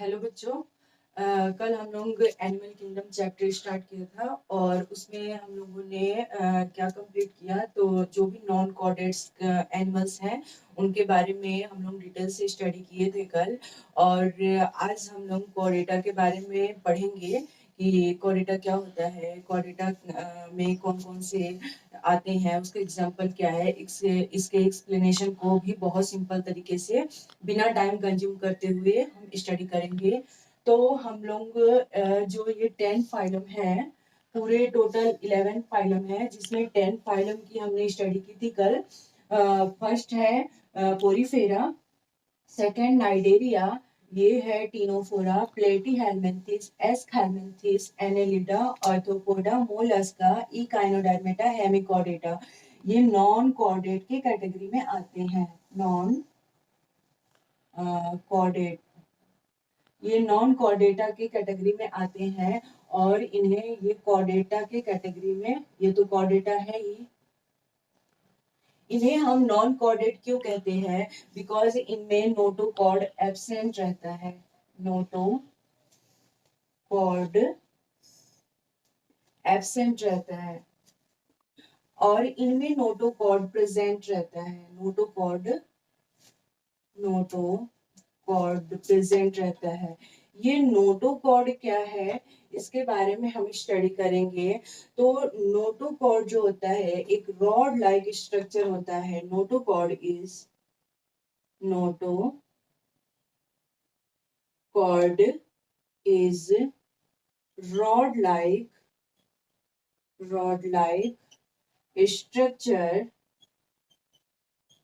Hello बच्चों। कल हम लोग एनिमल किंगडम चैप्टर स्टार्ट किया था और उसमें हम लोगों ने क्या कंप्लीट किया, तो जो भी नॉन कॉर्डेट्स एनिमल्स हैं उनके बारे में हम लोग डिटेल से स्टडी किए थे कल। और आज हम लोग कॉर्डेटा के बारे में पढ़ेंगे कि कॉर्डेटा क्या होता है, कॉर्डेटा में कौन कौन से आते हैं, उसका एग्जाम्पल क्या है। इसके एक्सप्लेनेशन को भी बहुत सिंपल तरीके से बिना टाइम कंज्यूम करते हुए हम स्टडी करेंगे। तो हम लोग जो ये 10 फाइलम है, पूरे टोटल 11 फाइलम है, जिसमें 10 फाइलम की हमने स्टडी की थी कल। फर्स्ट है पोरीफेरा, सेकंड नाइडेरिया, ये है Ctenophora, Platyhelminthes, Aschelminthes, Annelida, Arthropoda, Mollusca, Echinodermata, Hemichordata. ये नॉन कॉर्डेट के कैटेगरी में आते हैं। नॉन कॉर्डेट, ये नॉन कॉर्डेटा के कैटेगरी में आते हैं और इन्हें ये कॉर्डेटा के कैटेगरी में, ये तो कॉर्डेटा है ही, इन्हें हम नॉन कॉर्डेट क्यों कहते हैं? बिकॉज इनमें नोटोकॉर्ड एब्सेंट रहता है। नोटोकॉर्ड एब्सेंट रहता है और इनमें नोटोकॉर्ड प्रेजेंट रहता है। नोटोकॉर्ड प्रेजेंट रहता है। ये नोटोकॉर्ड क्या है, इसके बारे में हम स्टडी करेंगे। तो नोटोकॉर्ड जो होता है एक रॉड लाइक स्ट्रक्चर होता है। Notochord is rod like structure.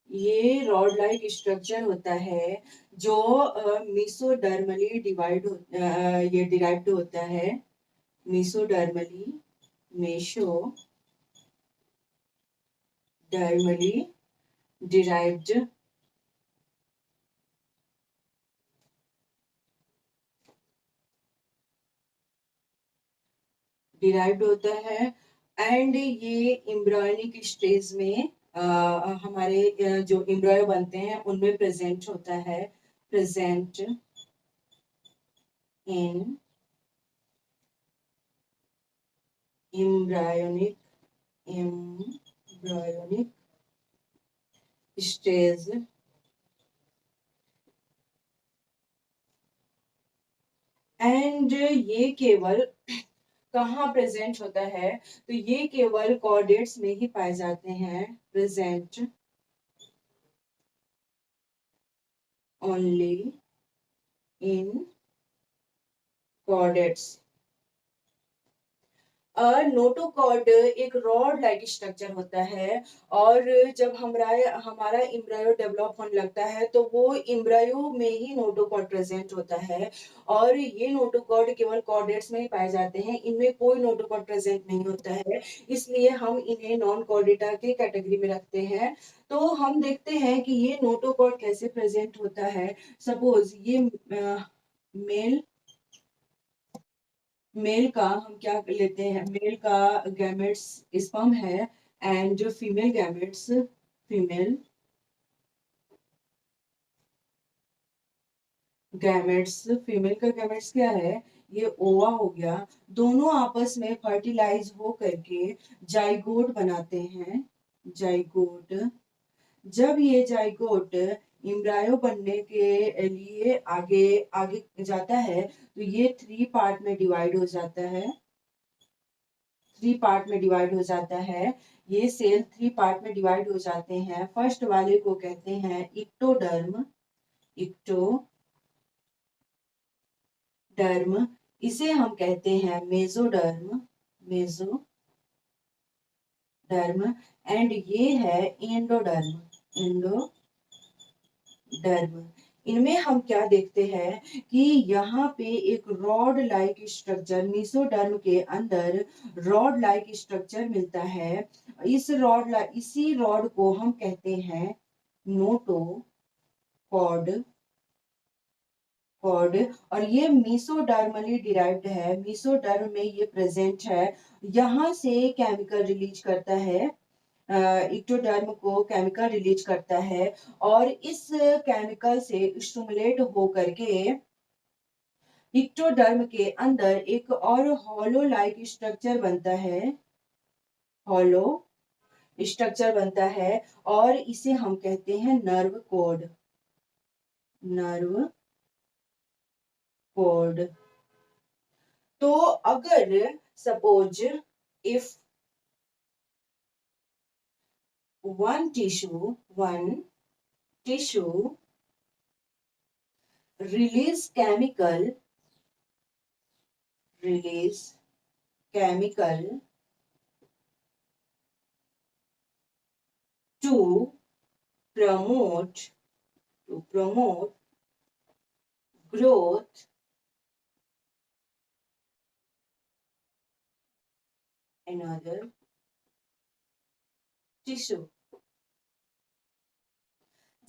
ये रॉड लाइक स्ट्रक्चर होता है जो मीसोडर्मली ये डिराइव्ड होता है। मेसोडर्मली डिराइव्ड होता है। एंड ये एम्ब्रियोनिक स्टेज में हमारे जो एम्ब्रियो बनते हैं उनमें प्रेजेंट होता है। Present in embryonic stage. And ये केवल कहाँ प्रेजेंट होता है? तो ये केवल कॉर्डेट्स में ही पाए जाते हैं। Present only in chordates. Notochord एक रॉड लाइक स्ट्रक्चर होता है और जब हमारा इम्ब्रायो डेवलप होने लगता है तो वो इम्ब्रायो में ही नोटोकॉर्ड प्रेजेंट होता है। और ये नोटोकॉर्ड केवल कॉर्डेट्स में ही पाए जाते हैं, इनमें कोई नोटोकॉर्ड प्रेजेंट नहीं होता है, इसलिए हम इन्हें नॉन कॉर्डेटा के कैटेगरी में रखते हैं। तो हम देखते हैं कि ये नोटोकॉर्ड कैसे प्रेजेंट होता है। सपोज ये मेल का हम क्या लेते हैं, मेल का गैमेट्स स्पर्म है एंड जो फीमेल फीमेल का गैमेट्स क्या है, ये ओवा हो गया। दोनों आपस में फर्टिलाइज हो करके जाइगोट बनाते हैं। जाइगोट, जब ये जाइगोट इम्ब्रायो बनने के लिए आगे आगे जाता है तो ये 3 पार्ट में डिवाइड हो जाता है। 3 पार्ट में डिवाइड हो जाता है। ये सेल 3 पार्ट में डिवाइड हो जाते हैं। फर्स्ट वाले को कहते हैं इक्टोडर्म। इसे हम कहते हैं मेसोडर्म। एंड ये है एंडोडर्म। इनमें हम क्या देखते हैं कि यहाँ पे एक रॉड लाइक स्ट्रक्चर, मीसोडर्म के अंदर रॉड लाइक स्ट्रक्चर मिलता है। इसी रॉड को हम कहते हैं नोटोकॉर्ड। और ये मीसोडर्मली डिराइव्ड है, मीसोडर्म में ये प्रेजेंट है। यहाँ से केमिकल रिलीज करता है, इक्टोडर्म को केमिकल रिलीज करता है और इस केमिकल से स्टिमुलेट हो करके इक्टोडर्म के अंदर एक और हॉलो लाइक स्ट्रक्चर बनता है, हॉलो स्ट्रक्चर बनता है और इसे हम कहते हैं नर्व कोड, नर्व कोड। तो अगर suppose if one tissue release chemical to promote growth, another tissue।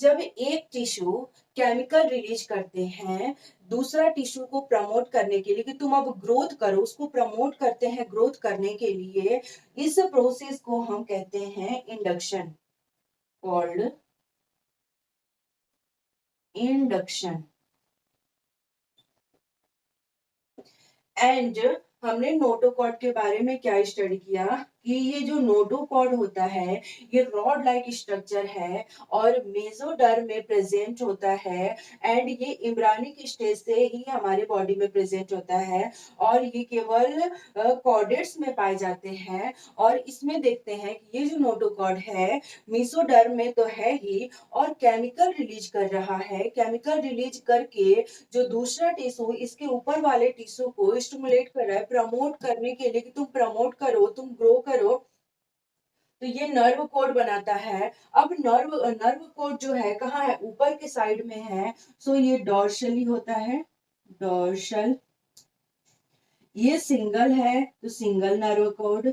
जब एक टिश्यू केमिकल रिलीज करते हैं दूसरा टिश्यू को प्रमोट करने के लिए कि तुम अब ग्रोथ करो, उसको प्रमोट करते हैं ग्रोथ करने के लिए, इस प्रोसेस को हम कहते हैं इंडक्शन, कॉल्ड इंडक्शन। एंड हमने नोटोकॉर्ड के बारे में क्या स्टडी किया कि ये जो नोटोकॉर्ड होता है ये रॉड लाइक स्ट्रक्चर है और मेसोडर्म में प्रेजेंट होता है एंड ये इम्ब्रानिक स्टेज से ही हमारे बॉडी में प्रेजेंट होता है और ये केवल कॉर्डेट्स में पाए जाते हैं। और इसमें देखते हैं कि ये जो नोटोकॉर्ड है मेसोडर्म में तो है ही और केमिकल रिलीज कर रहा है, केमिकल रिलीज करके जो दूसरा टिश्यू इसके ऊपर वाले टिश्यू को स्टिमुलेट कर रहा है प्रमोट करने के लिए कि तुम प्रमोट करो, तुम ग्रो करो, तो ये नर्व कोड बनाता है। अब नर्व कोड जो है कहाँ है, ऊपर के साइड में है, सो ये डॉर्शली होता है, डॉर्शल। ये सिंगल है तो सिंगल नर्व कोड,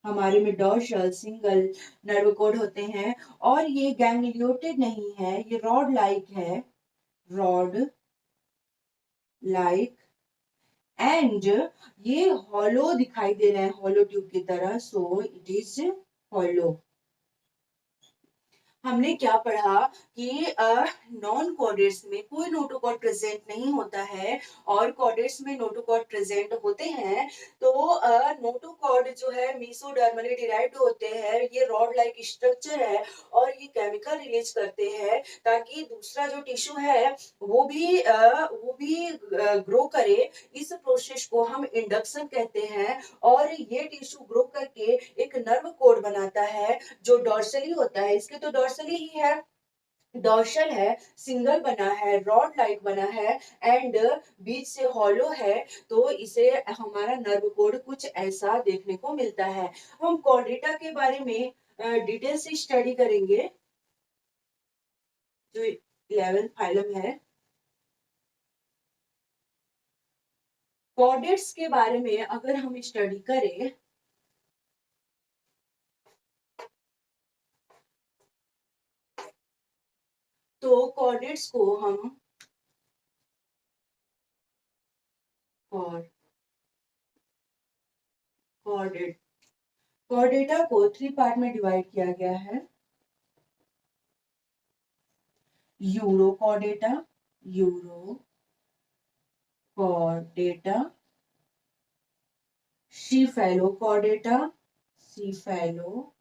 हमारे में डॉर्शल सिंगल नर्व कोड होते हैं। और ये गैंग्लियोटेड नहीं है, ये रॉड लाइक है, रॉड लाइक एंड ये हॉलो दिखाई दे रहा है, हॉलो ट्यूब की तरह, सो इट इज हॉलो। हमने क्या पढ़ा कि नॉन कॉर्डेट्स में कोई नोटोकॉर्ड प्रेजेंट नहीं होता है और कॉर्डेट्स में नोटोकॉर्ड प्रेजेंट होते हैं। तो नोटोकॉर्ड जो है मेसोडर्मली डिराइव्ड होते हैं, ये रॉड लाइक स्ट्रक्चर है और ये केमिकल रिलीज करते हैं ताकि दूसरा जो टिश्यू है वो भी ग्रो करे। इस प्रोसेस को हम इंडक्शन कहते हैं और ये टिश्यू ग्रो करके एक नर्व कोड बनाता है जो डॉर्सली होता है, इसके तो डॉर्सली ही है, डॉर्सल है, सिंगल बना है, रॉड लाइक बना है एंड बीच से हॉलो है, तो इसे हमारा नर्व कोड कुछ ऐसा देखने को मिलता है। हम कॉर्डेटा के बारे में डिटेल से स्टडी करेंगे, जो 11th फाइलम है। कॉर्डेट्स के बारे में अगर हम स्टडी करें तो कॉर्डेट्स को हम कॉर्डेट कॉर्डेटा को 3 पार्ट में डिवाइड किया गया है, Urochordata, Urochordata, Cephalochordata, Cephalochordata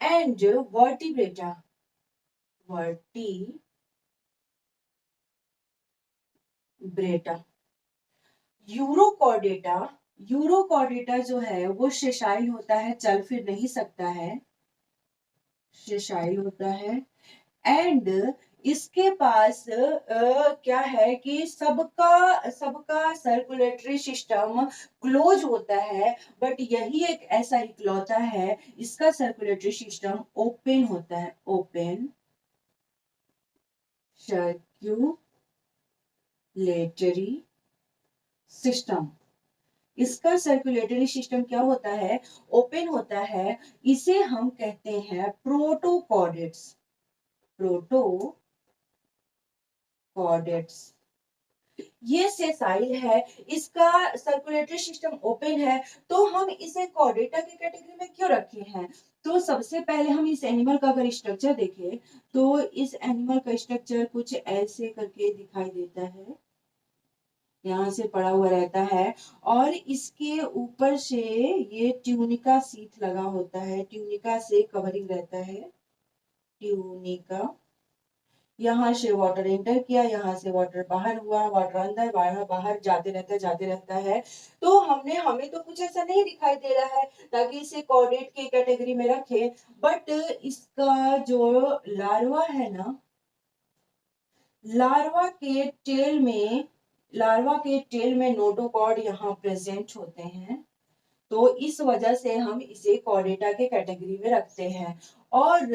and Vertebrata, Vertebrata. Urochordata जो है वो सेशाइल होता है, चल फिर नहीं सकता है, सेशाइल होता है एंड इसके पास क्या है कि सबका सबका सर्कुलेटरी सिस्टम क्लोज होता है, बट यही एक ऐसा इकलौता है इसका सर्कुलेटरी सिस्टम ओपन होता है, ओपन सर्कुलेटरी सिस्टम। इसका सर्कुलेटरी सिस्टम क्या होता है, ओपन होता है। इसे हम कहते हैं प्रोटोकॉर्डेट्स, प्रोटोकॉर्डेट्स। ये सेसाइल है, इसका सर्कुलेटरी सिस्टम ओपन है, तो हम इसे कॉर्डेटा की कैटेगरी में क्यों रखे हैं। तो सबसे पहले हम इस एनिमल का अगर स्ट्रक्चर देखें तो इस एनिमल का स्ट्रक्चर कुछ ऐसे करके दिखाई देता है, यहाँ से पड़ा हुआ रहता है और इसके ऊपर से ये ट्यूनिका सीथ लगा होता है, ट्यूनिका से कवरिंग रहता है, ट्यूनिका। यहाँ से वाटर एंटर किया, यहाँ से वाटर बाहर हुआ, वाटर अंदर बाहर बाहर जाते रहता है। तो हमें तो कुछ ऐसा नहीं दिखाई दे रहा है ताकि इसे कॉर्डेट के कैटेगरी में रखे, बट इसका जो लार्वा है ना, लार्वा के टेल में नोटोकॉर्ड यहाँ प्रेजेंट होते हैं, तो इस वजह से हम इसे कॉर्डेटा के कैटेगरी में रखते हैं। और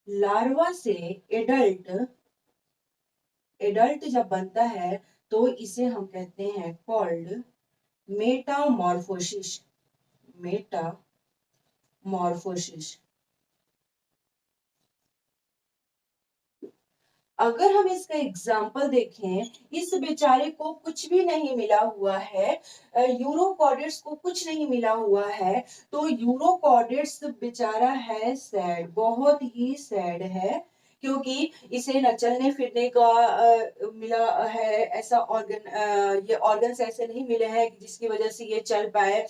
लार्वा से एडल्ट जब बनता है तो इसे हम कहते हैं कॉल्ड मेटामॉर्फोसिस। अगर हम इसका एग्जाम्पल देखें, इस बेचारे को कुछ भी नहीं मिला हुआ है, यूरोकॉर्डेट्स को कुछ नहीं मिला हुआ है, तो यूरोकॉर्डेट्स बेचारा है सैड, बहुत ही सैड है, क्योंकि इसे न चलने फिरने का मिला है ऐसा ऑर्गन, ये ऑर्गन्स ऐसे नहीं मिले हैं जिसकी वजह से ये चल पाए,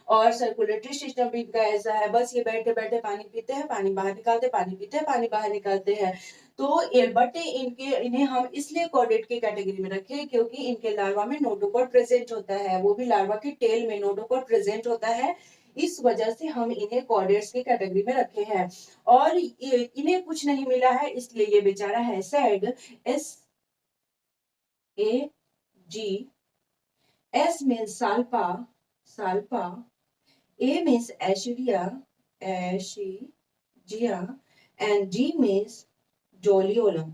और सर्कुलेटरी सिस्टम भी इनका ऐसा है, बस ये बैठे बैठे पानी पीते हैं, पानी बाहर निकालते, पानी पीते हैं, पानी बाहर निकालते हैं। तो बट इन्हें हम इसलिए कॉर्डेट की कैटेगरी में रखे क्योंकि इनके लार्वा में नोटोकॉर्ड प्रेजेंट होता है, वो भी लार्वा के टेल में नोटोकॉर्ड प्रेजेंट होता है, इस वजह से हम इन्हें कॉर्डेट्स की कैटेगरी में रखे हैं। और इन्हें कुछ नहीं मिला है इसलिए ये बेचारा है sad. SAG, S means salpa, A means Assyria, and G means Joliolum.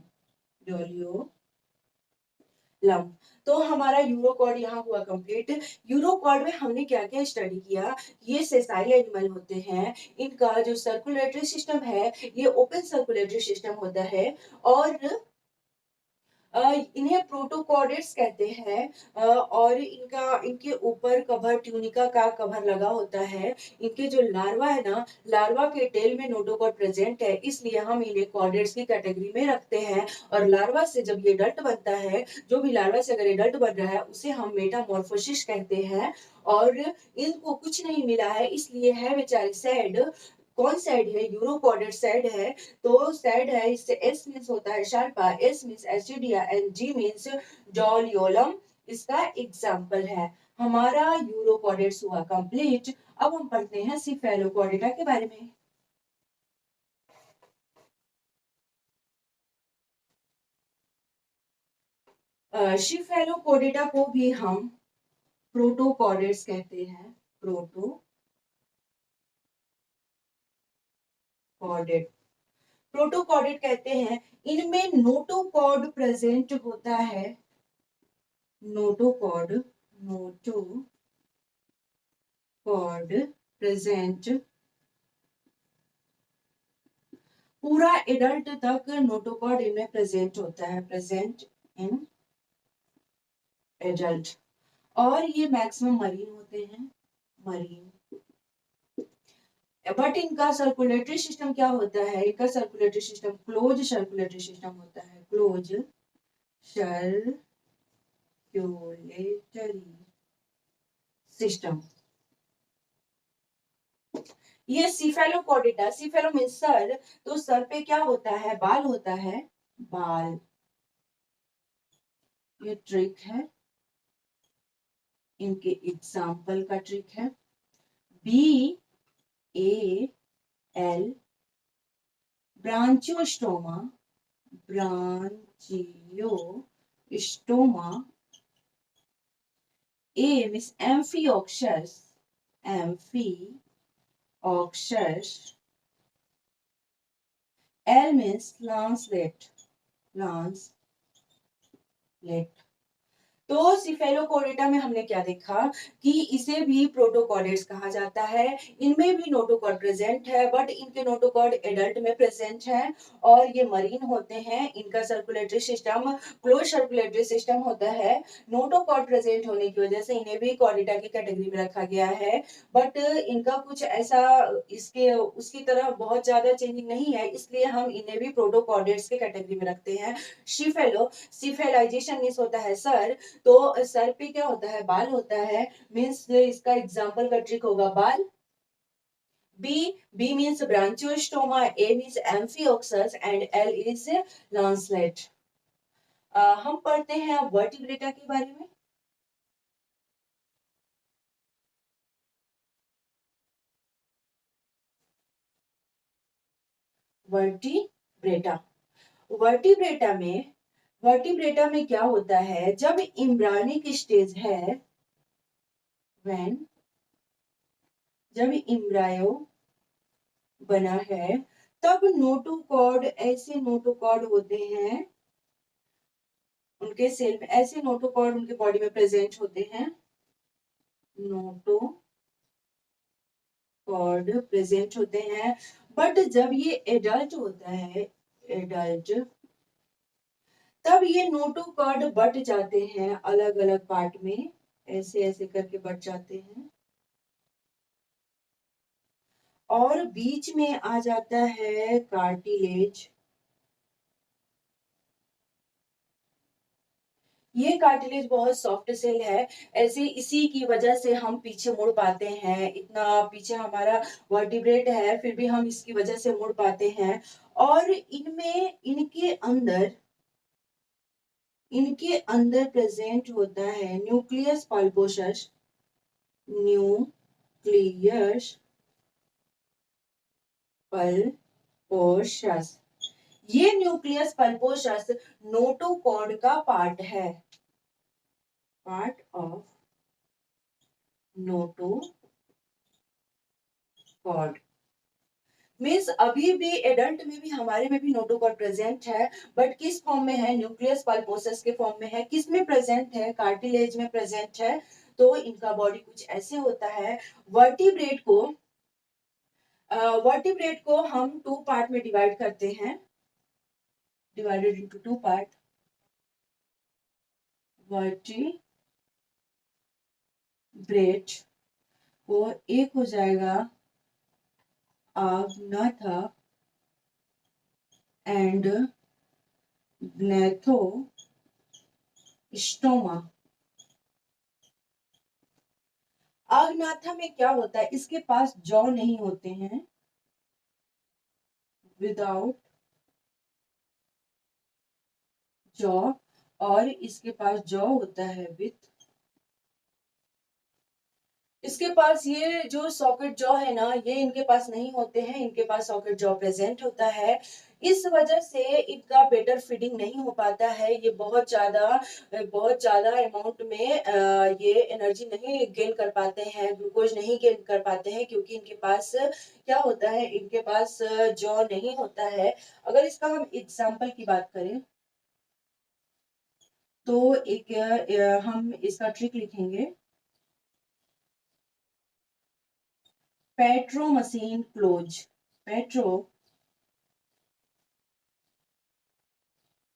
तो हमारा यूरोकॉर्ड यहाँ हुआ कंप्लीट। यूरोकॉर्ड में हमने क्या क्या स्टडी किया, ये सेसाइल एनिमल होते हैं, इनका जो सर्कुलेटरी सिस्टम है ये ओपन सर्कुलेटरी सिस्टम होता है, और इन्हें प्रोटोकॉर्डेट्स कहते हैं, और इनके ऊपर कवर ट्यूनिका का कवर लगा होता है। इनके जो लार्वा है ना, लार्वा के टेल में नोटोकॉर्ड प्रेजेंट है, इसलिए हम इन्हें कॉर्डेट्स की कैटेगरी में रखते हैं। और लार्वा से जब ये एडल्ट बनता है, जो भी लार्वा से अगर एडल्ट बन रहा है उसे हम मेटामॉर्फोसिस कहते हैं, और इनको कुछ नहीं मिला है इसलिए है बेचारे सैड। कौन सैड है, यूरोकॉर्डेट सैड है, तो सैड है, इससे एस मीन्स होता है Salpa, S means Ascidia and G means Doliolum, इसका एग्जाम्पल है। हमारा यूरोकॉर्डेट्स हुआ कंप्लीट। अब हम पढ़ते हैं सिफेलोकॉर्डेटा के बारे में। सिफेलोकॉर्डेटा को भी हम प्रोटोकॉर्डेट्स कहते हैं, प्रोटोकॉर्डेट कहते हैं। इनमें नोटोकॉर्ड प्रेजेंट होता है, नोटोकॉर्ड प्रेजेंट, पूरा एडल्ट तक नोटोकॉर्ड इनमें प्रेजेंट होता है, प्रेजेंट इन एडल्ट, और ये मैक्सिमम मरीन होते हैं, मरीन। बट इनका सर्कुलेटरी सिस्टम क्या होता है, इनका circulatory system close circulatory system होता है, क्लोज सर्कुलेटरी सिस्टम। ये सिफेलोकॉर्डेटा, सिफेलो मीन्स सर, तो सर पे क्या होता है, बाल होता है, बाल। ये ट्रिक है, इनके एग्जाम्पल का ट्रिक है, BAL ब्रांचियोस्टोमा, A means amphioxus, L means lancelet, तो सिफेलोपोडेटा में हमने क्या देखा कि इसे भी प्रोटोकॉर्डेट्स कहा जाता है। इनमें भी नोटोकॉर्ड प्रेजेंट है, बट इनके नोटोकॉर्ड एडल्ट में प्रेजेंट है और ये मरीन होते हैं। इनका circulatory system close circulatory system होता है। नोटोकॉर्ड प्रेजेंट होने की वजह से इन्हें भी कॉर्डेटा की कैटेगरी में रखा गया है, बट इनका कुछ ऐसा इसके उसकी तरह बहुत ज्यादा चेंजिंग नहीं है, इसलिए हम इन्हें भी प्रोटोकॉर्डेट्स के कैटेगरी में रखते हैं। शिफेलो सिफेलाइजेशन मींस होता है सर, तो सर पे क्या होता है, बाल होता है, मीन्स इसका एग्जाम्पल का ट्रिक होगा बाल। B means branchiostoma, A means amphioxus and L is lancelet। हम पढ़ते हैं अब वर्टिब्रेटा के बारे में। वर्टिब्रेटा वर्टिब्रेटा में क्या होता है, जब इम्ब्रानिक स्टेज है, व्हेन जब इम्ब्रायो बना है, तब नोटोकॉर्ड ऐसे नोटोकॉर्ड होते हैं उनके सेल में, ऐसे नोटोकॉर्ड उनके बॉडी में प्रेजेंट होते हैं। नोटोकॉर्ड प्रेजेंट होते हैं, बट जब ये एडल्ट होता है, एडल्ट, तब ये नोटोकॉर्ड बट जाते हैं अलग अलग पार्ट में, ऐसे ऐसे करके बट जाते हैं और बीच में आ जाता है कार्टिलेज। ये कार्टिलेज बहुत सॉफ्ट सेल है, ऐसे इसी की वजह से हम पीछे मुड़ पाते हैं, इतना पीछे हमारा वर्टिब्रेट है फिर भी हम इसकी वजह से मुड़ पाते हैं। और इनमें इनके अंदर प्रेजेंट होता है न्यूक्लियस पल्पोसस। न्यूक्लियस पल्पोसस, ये न्यूक्लियस पल्पोसस नोटोकॉर्ड का पार्ट है, पार्ट ऑफ नोटोकॉर्ड। मीन्स अभी भी एडल्ट में भी हमारे में भी नोटोकॉर्ड प्रेजेंट है, बट किस फॉर्म में है, न्यूक्लियस पल्पोसस के फॉर्म में है। किस में प्रेजेंट है, कार्टिलेज में प्रेजेंट है। तो इनका बॉडी कुछ ऐसे होता है। वर्टिब्रेट को हम टू पार्ट में डिवाइड करते हैं, divided into two part. Vertebrate को एक हो जाएगा आग्नाथा एंड ग्नैथोस्टोमा। आग्नाथा में क्या होता है, इसके पास जॉ नहीं होते हैं, विदाउट जॉ, और इसके पास जॉ होता है विथ। इसके पास ये जो सॉकेट जॉ है ना, ये इनके पास नहीं होते हैं, इनके पास सॉकेट जॉ प्रेजेंट होता है। इस वजह से इनका बेटर फीडिंग नहीं हो पाता है, ये बहुत ज्यादा अमाउंट में ये एनर्जी नहीं गेन कर पाते हैं, ग्लूकोज नहीं गेन कर पाते हैं, क्योंकि इनके पास क्या होता है, इनके पास जॉ नहीं होता है। अगर इसका हम एग्जाम्पल की बात करें तो हम इसका ट्रिक लिखेंगे, petro machine close.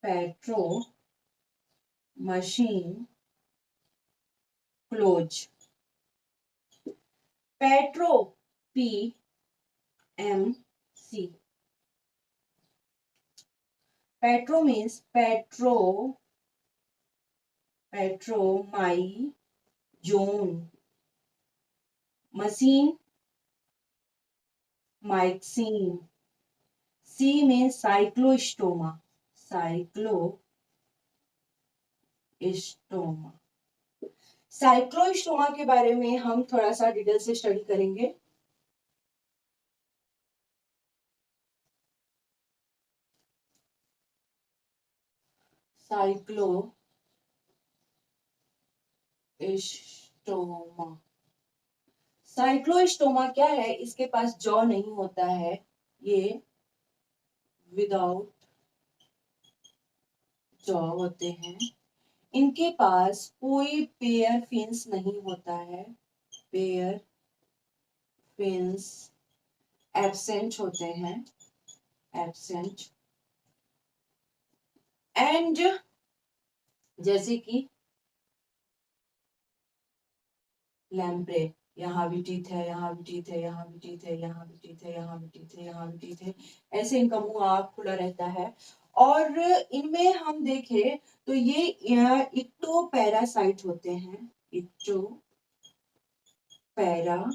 Petro machine close. Petro PMC। Petro means Petromyzon, machine Myxine. C में साइक्लोस्टोमा, साइक्लोस्टोमा के बारे में हम थोड़ा सा डिटेल से स्टडी करेंगे। साइक्लोस्टोमा, साइक्लोस्टोमा क्या है, इसके पास जॉ नहीं होता है, ये विदाउट जॉ होते हैं। इनके पास कोई पेयर फिन्स नहीं होता है, पेयर फिन्स एब्सेंट होते हैं, एब्सेंट। एंड जैसे कि लैम्प्रे, यहाँ भी टीथ है, यहाँ भी टीथ है, यहाँ भी टीथ है, यहाँ भी टीथ है, यहाँ भी टीथ है, यहाँ भी टीथ है, ऐसे इनका मुंह आँख खुला रहता है। और इनमें हम देखें तो ये इक्टो पैरासाइट होते हैं, इक्टो पैरासाइट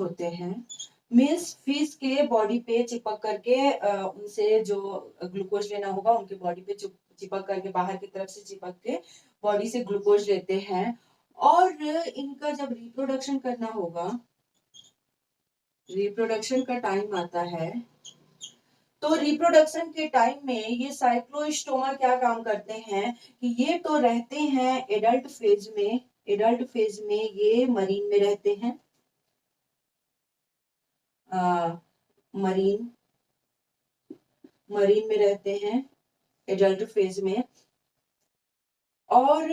होते हैं। मीन्स फिश के बॉडी पे चिपक करके उनसे जो ग्लूकोज लेना होगा उनके बॉडी पे चिपक करके, बाहर की तरफ से चिपक के बॉडी से ग्लूकोज लेते हैं। और इनका जब रिप्रोडक्शन करना होगा, रिप्रोडक्शन का टाइम आता है, तो रिप्रोडक्शन के टाइम में ये साइक्लोस्टोमा क्या काम करते हैं कि ये तो रहते हैं एडल्ट फेज में, एडल्ट फेज में ये मरीन में रहते हैं, मरीन मरीन में रहते हैं एडल्ट फेज में। और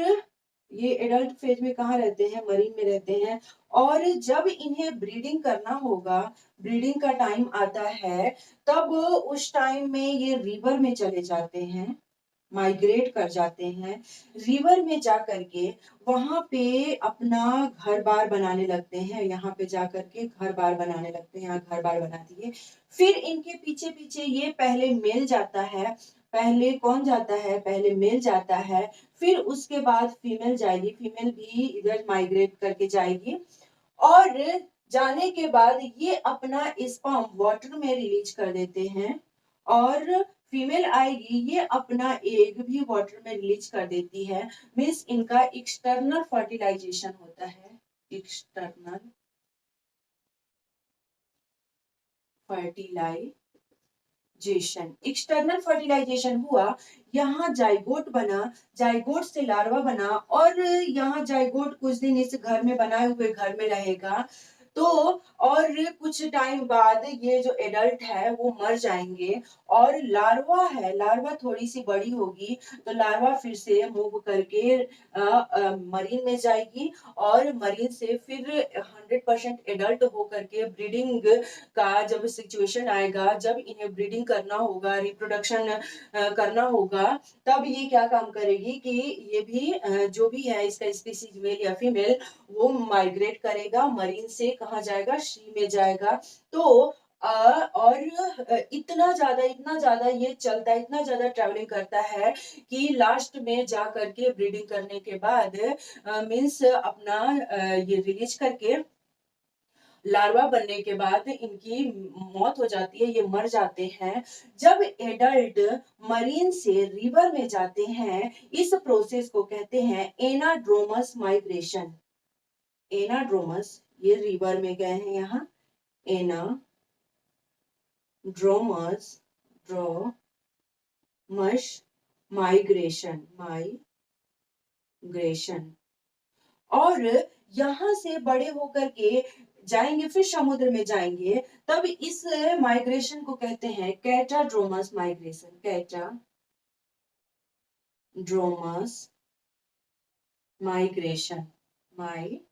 ये एडल्ट फेज में कहाँ रहते हैं, मरीन में रहते हैं। और जब इन्हें ब्रीडिंग करना होगा, ब्रीडिंग का टाइम आता है, तब उस टाइम में ये रिवर में चले जाते हैं, माइग्रेट कर जाते हैं, रिवर में जा करके वहां पे अपना घर बार बनाने लगते हैं, यहाँ पे जा करके घर बार बनाने लगते हैं, यहाँ घर बार बना दिए। फिर इनके पीछे पीछे ये पहले मेल जाता है, पहले कौन जाता है, पहले मेल जाता है, फिर उसके बाद फीमेल जाएगी, फीमेल भी इधर माइग्रेट करके जाएगी। और जाने के बाद ये अपना स्पर्म वाटर में रिलीज कर देते हैं, और फीमेल आएगी, ये अपना एग भी वाटर में रिलीज कर देती है। मीन्स इनका एक्सटर्नल फर्टिलाइजेशन होता है, एक्सटर्नल फर्टिलाइजेशन। एक्सटर्नल फर्टिलाइजेशन हुआ, यहाँ जाइगोट बना, जाइगोट से लार्वा बना, और यहाँ जाइगोट कुछ दिन इस घर में बनाए हुए घर में रहेगा। तो और कुछ टाइम बाद ये जो एडल्ट है वो मर जाएंगे, और लार्वा है, लार्वा थोड़ी सी बड़ी होगी, तो लार्वा फिर से मूव करके मरीन में जाएगी, और मरीन से फिर 100% एडल्ट होकर के ब्रीडिंग का जब सिचुएशन आएगा, जब इन्हें ब्रीडिंग करना होगा, रिप्रोडक्शन करना होगा, तब ये क्या काम करेगी कि ये भी जो भी है इसका स्पीसीज मेल या फीमेल, वो माइग्रेट करेगा, मरीन से कहाँ जाएगा, सी में जाएगा। तो और इतना ज्यादा ये चलता है, इतना ज्यादा ट्रैवलिंग करता है कि लास्ट में जा करके ब्रीडिंग करने के बाद मीन्स अपना ये रिलीज करके लार्वा बनने के बाद इनकी मौत हो जाती है, ये मर जाते हैं। जब एडल्ट मरीन से रिवर में जाते हैं, इस प्रोसेस को कहते हैं एनाड्रोमस माइग्रेशन। एनाड्रोमस, ये रिवर में गए हैं, यहाँ एनाड्रोमस, ड्रोमस माइग्रेशन, माइग्रेशन। और यहाँ से बड़े होकर के जाएंगे, फिर समुद्र में जाएंगे, तब इस माइग्रेशन को कहते हैं कैटाड्रोमस माइग्रेशन, कैटाड्रोमस माइग्रेशन, माइग्रेशन।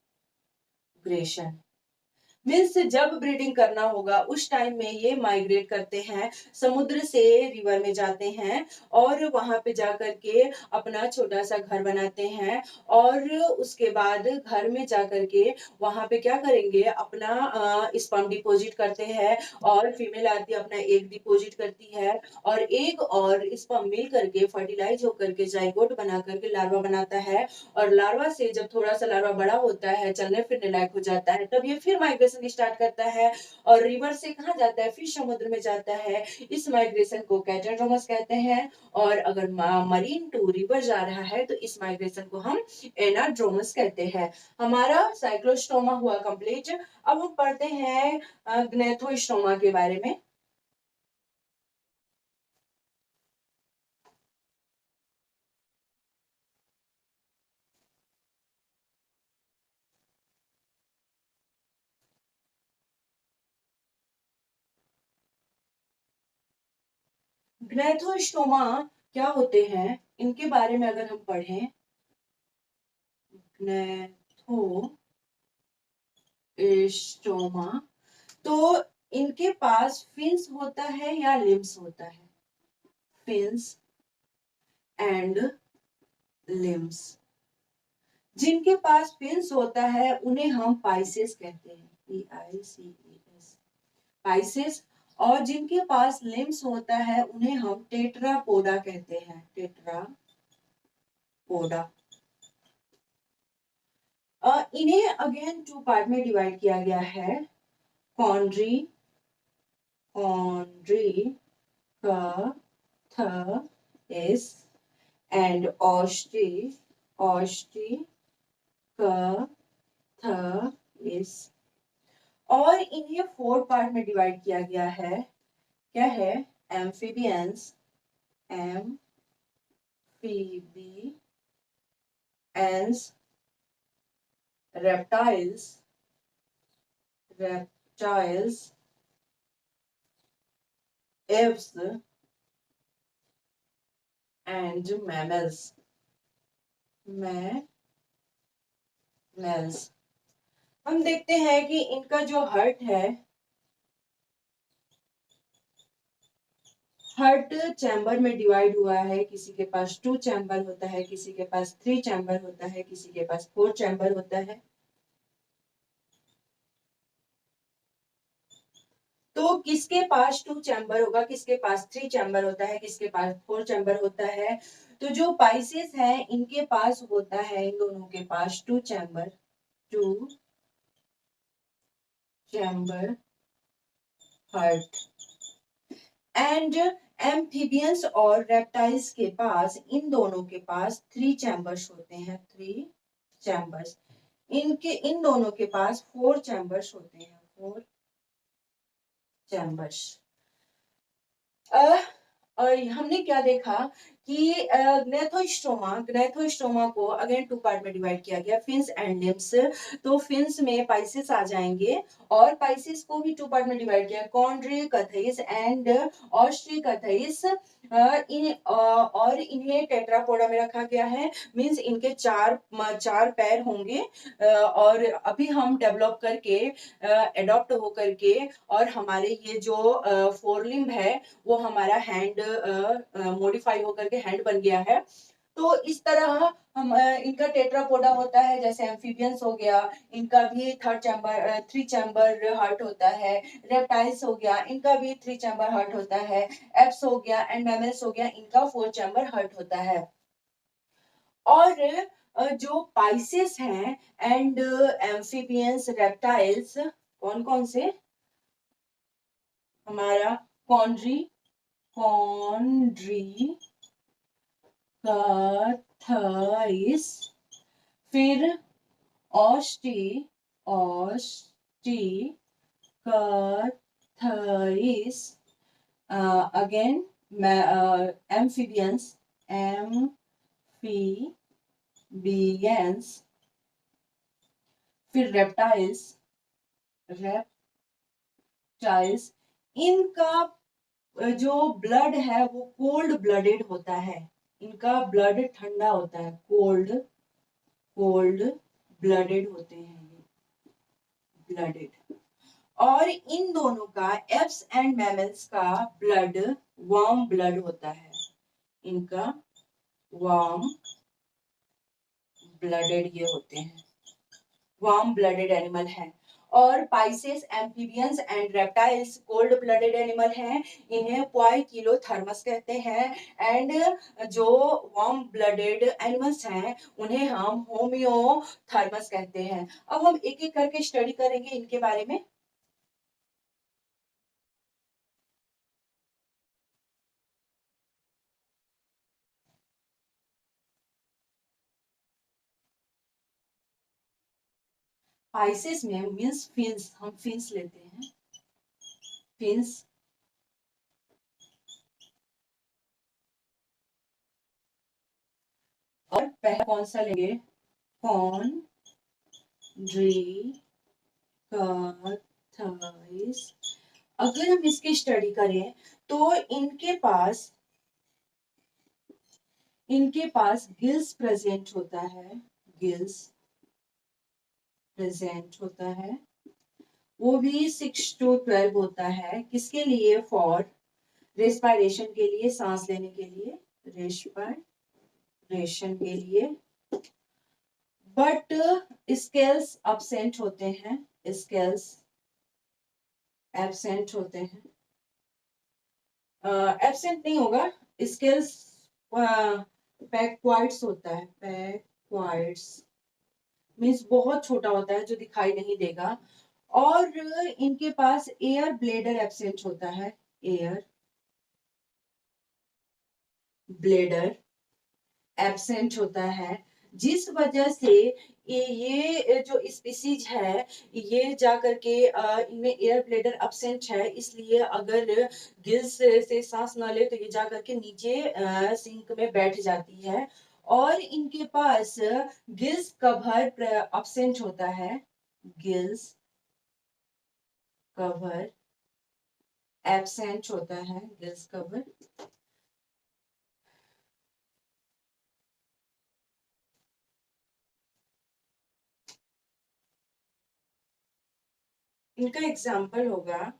मीन्स जब ब्रीडिंग करना होगा उस टाइम में ये माइग्रेट करते हैं, समुद्र से रिवर में जाते हैं, और वहां पे जाकर के अपना छोटा सा घर बनाते हैं, और उसके बाद घर में जाकर के वहां पे क्या करेंगे, अपना स्पर्म डिपॉजिट करते हैं, और फीमेल आती है अपना एग डिपॉजिट करती है, और एग और स्पर्म मिल करके फर्टिलाइज होकर के जाइगोट बना करके लार्वा बनाता है। और लार्वा से जब थोड़ा सा लार्वा बड़ा होता है, चलने फिरने लायक हो जाता है, तब ये फिर माइग्रेशन स्टार्ट करता है, और रिवर से कहाँ जाता है, फिर समुद्र में जाता है। इस माइग्रेशन को कैटाड्रोमस कहते हैं। और अगर मरीन टू रिवर जा रहा है तो इस माइग्रेशन को हम एनाड्रोमस कहते हैं। हमारा साइक्लोस्टोमा हुआ कंप्लीट। अब हम पढ़ते हैं ग्नेथोस्टोमा के बारे में। ग्नेथोस्टोमा क्या होते हैं, इनके बारे में अगर हम पढ़ें, ग्नैथोस्टोमा, तो इनके पास फिन्स होता है या लिम्स होता है? Fins and limbs. जिनके पास फिन्स होता है उन्हें हम पाइसेस कहते हैं, PICES, पाइसेस। और जिनके पास लिम्स होता है उन्हें हम टेट्रापोडा कहते हैं, टेट्रापोडा। इन्हें अगेन 2 पार्ट में डिवाइड किया गया है, कॉन्ड्री, कॉन्ड्रिकथेसिस एंड ऑस्टिकथेसिस। और इन्हें 4 पार्ट में डिवाइड किया गया है, क्या है? Amphibians, amphibians, reptiles, apes and mammals, हम देखते हैं कि इनका जो हार्ट है, हार्ट चैम्बर में डिवाइड हुआ है। किसी के पास 2 चैम्बर होता है, किसी के पास 3 चैम्बर होता है, किसी के पास 4 चैम्बर होता है। तो किसके पास 2 चैम्बर होगा, किसके पास 3 चैम्बर होता है, किसके पास 4 चैम्बर होता है? तो जो पाइसेस है इनके पास होता है, इन दोनों के पास 2 चैम्बर हार्ट। एंड एम्फीबियंस और रेप्टाइल्स के पास, इन दोनों के पास 3 चैम्बर्स होते हैं, 3 चैम्बर्स। इन दोनों के पास 4 चैम्बर्स होते हैं, 4 चैम्बर्स। और हमने क्या देखा कि ग्नैथोस्टोमा को अगेन 2 पार्ट में डिवाइड किया गया, फिन्स एंड लिम्स। तो फिन्स में पाइसेस आ जाएंगे, और पाइसेस को भी 2 पार्ट में डिवाइड किया, कॉन्ड्रिकथेसिस एंड ऑस्ट्रिकथेसिस। और इन्हें टेट्रापोडा में रखा गया है, मींस इनके 4 पैर होंगे। और अभी हम डेवलप करके, एडॉप्ट हो करके, और हमारे ये जो 4 लिम्ब है वो हमारा हैंड मॉडिफाई होकर के हैंड बन गया है। तो इस तरह हम इनका टेट्रापोडा होता है, जैसे एम्फीबियंस हो गया, इनका भी 3 चैम्बर हार्ट होता है। रेप्टाइल्स हो गया, इनका भी 3 चैम्बर हार्ट होता है। एप्स हो गया एंड मैमल्स हो गया, इनका 4 चैम्बर हार्ट होता है। और जो पाइसेस हैं एंड एम्फीबियंस, रेप्टाइल्स, कौन कौन से? हमारा कॉन्ड्रिकथेसिस, फिर ऑस्टिकथेसिस, अगेन एम्फीबियंस, फिर रेप्टाइल्स। इनका जो ब्लड है वो कोल्ड ब्लडेड होता है, इनका ब्लड ठंडा होता है, कोल्ड ब्लडेड होते हैं, ब्लडेड। और इन दोनों का, एप्स एंड मैमल्स का ब्लड वार्म ब्लड होता है, इनका वार्म ब्लडेड ये होते हैं, वार्म ब्लडेड एनिमल है। और Pisces, amphibians and reptiles cold blooded animal हैं, इन्हें पोइकिलोथर्मस कहते हैं। एंड जो वार्म ब्लडेड एनिमल्स हैं उन्हें हम होमियोथर्मस कहते हैं। अब हम एक एक करके स्टडी करेंगे इनके बारे में। पाइसेस में मींस फिन्स, हम फिन्स लेते हैं, फिन्स। और पहला कौन सा लेंगे? कॉन्ड्रिकथेसिस। अगर हम इसकी स्टडी करें तो इनके पास इनके पास गिल्स प्रेजेंट होता है, गिल्स प्रेजेंट होता है, वो भी 6 to 12 होता है। किसके लिए? फॉर रेस्पिरेशन के लिए, सांस लेने के लिए, रेस्पिरेशन के लिए। बट स्केल्स एब्सेंट होते हैं, स्केल्स एब्सेंट होते हैं, एब्सेंट नहीं होगा, स्केल्स पैक्वाइड्स होता है, पैक्वाइड्स मीन्स बहुत छोटा होता है जो दिखाई नहीं देगा। और इनके पास एयर ब्लेडर एब्सेंट होता है, एयर ब्लेडर एब्सेंट होता है, जिस वजह से ये जो स्पीसीज है ये जा करके इनमें एयर ब्लेडर एब्सेंट है, इसलिए अगर गिल्स से सांस न ले तो ये जा करके नीचे सिंक में बैठ जाती है। और इनके पास गिल्स कवर एब्सेंट होता है, गिल्स कवर एब्सेंट होता है, गिल्स कवर। इनका एग्जाम्पल होगा,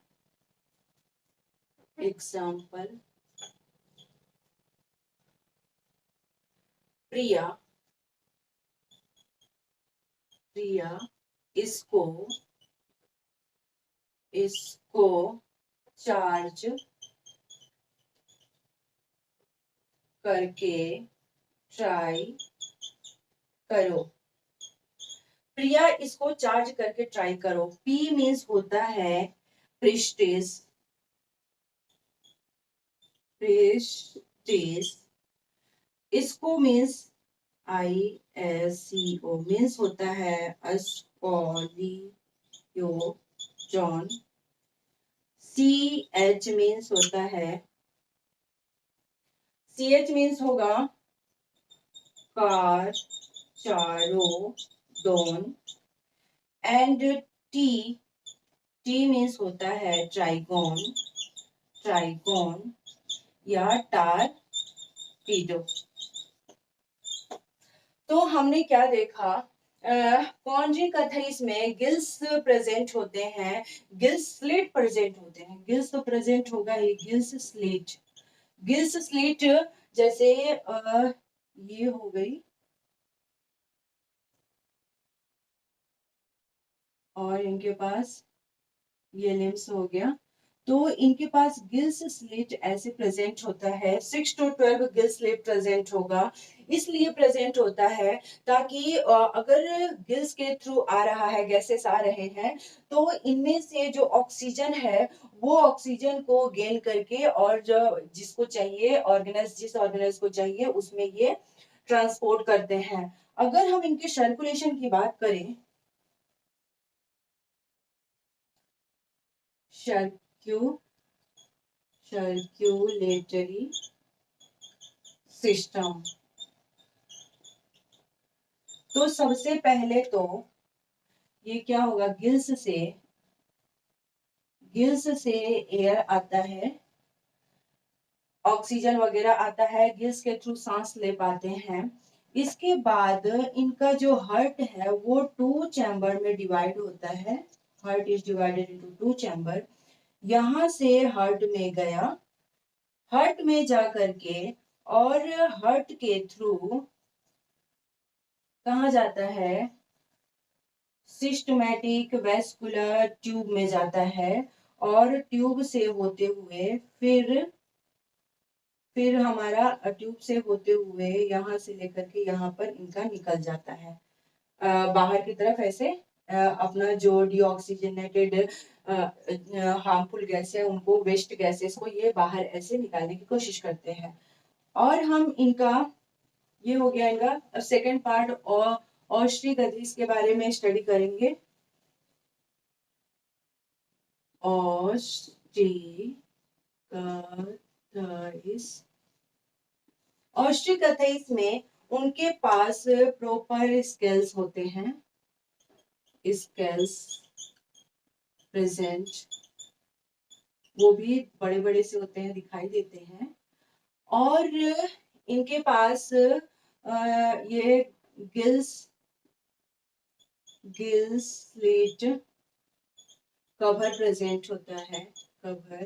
एग्जाम्पल प्रिया, प्रिया इसको इसको चार्ज करके ट्राई करो, प्रिया इसको चार्ज करके ट्राई करो। पी मीन्स होता है प्रेस्टीज, प्रेस्टीज। इसको मीन्स ISCO मीन्स होता है अस्कोलियो जॉन। CH मीन्स होता है, CH मीन्स होगा Carcharodon. And T, T means होता है ट्राइगोन, ट्राइगोन या टारपीडो। तो हमने क्या देखा, कॉन्जिकथीज में गिल्स प्रेजेंट होते हैं, गिल्स स्लिट प्रेजेंट होते हैं, गिल्स तो प्रेजेंट होगा ही, गिल्स स्लिट, गिल्स स्लिट जैसे ये हो गई और इनके पास ये लिम्स हो गया। तो इनके पास गिल्स स्लिट ऐसे प्रेजेंट होता है, 6 to 12 गिल्स स्लिट प्रेजेंट होगा। इसलिए प्रेजेंट होता है ताकि अगर गिल्स के थ्रू आ रहा है, गैसेस आ रहे हैं, तो इनमें से जो ऑक्सीजन है वो ऑक्सीजन को गेन करके और जो जिसको चाहिए ऑर्गेनाइज, जिस ऑर्गेनाइज को चाहिए उसमें ये ट्रांसपोर्ट करते हैं। अगर हम इनके सर्कुलेशन की बात करें, सर्क्यूलेटरी सिस्टम, तो सबसे पहले तो ये क्या होगा, गिल्स से एयर आता है, ऑक्सीजन वगैरह आता है, गिल्स के थ्रू सांस ले पाते हैं। इसके बाद इनका जो हार्ट है वो 2 चैम्बर में डिवाइड होता है, heart is divided into 2 chamber. यहां से हार्ट में गया, हार्ट में जा करके और हार्ट के थ्रू कहाँ जाता है, सिस्टमैटिक वेस्कुलर ट्यूब में जाता है, और ट्यूब से होते हुए फिर हमारा ट्यूब से होते हुए यहाँ से लेकर के यहाँ पर इनका निकल जाता है बाहर की तरफ ऐसे। अपना जो डीऑक्सीजनेटेड हार्मफुल गैस है उनको, वेस्ट गैसेस को ये बाहर ऐसे निकालने की कोशिश करते हैं। और हम इनका, ये हो गया इनका। अब सेकेंड पार्ट और ऑस्ट्रीगथीज के बारे में स्टडी करेंगे। ऑस्ट्रीगथीज में उनके पास प्रॉपर स्केल्स होते हैं, स्केल्स प्रेजेंट, वो भी बड़े बड़े से होते हैं, दिखाई देते हैं। और इनके पास ये गिल स्लेट कवर प्रेजेंट होता है, कवर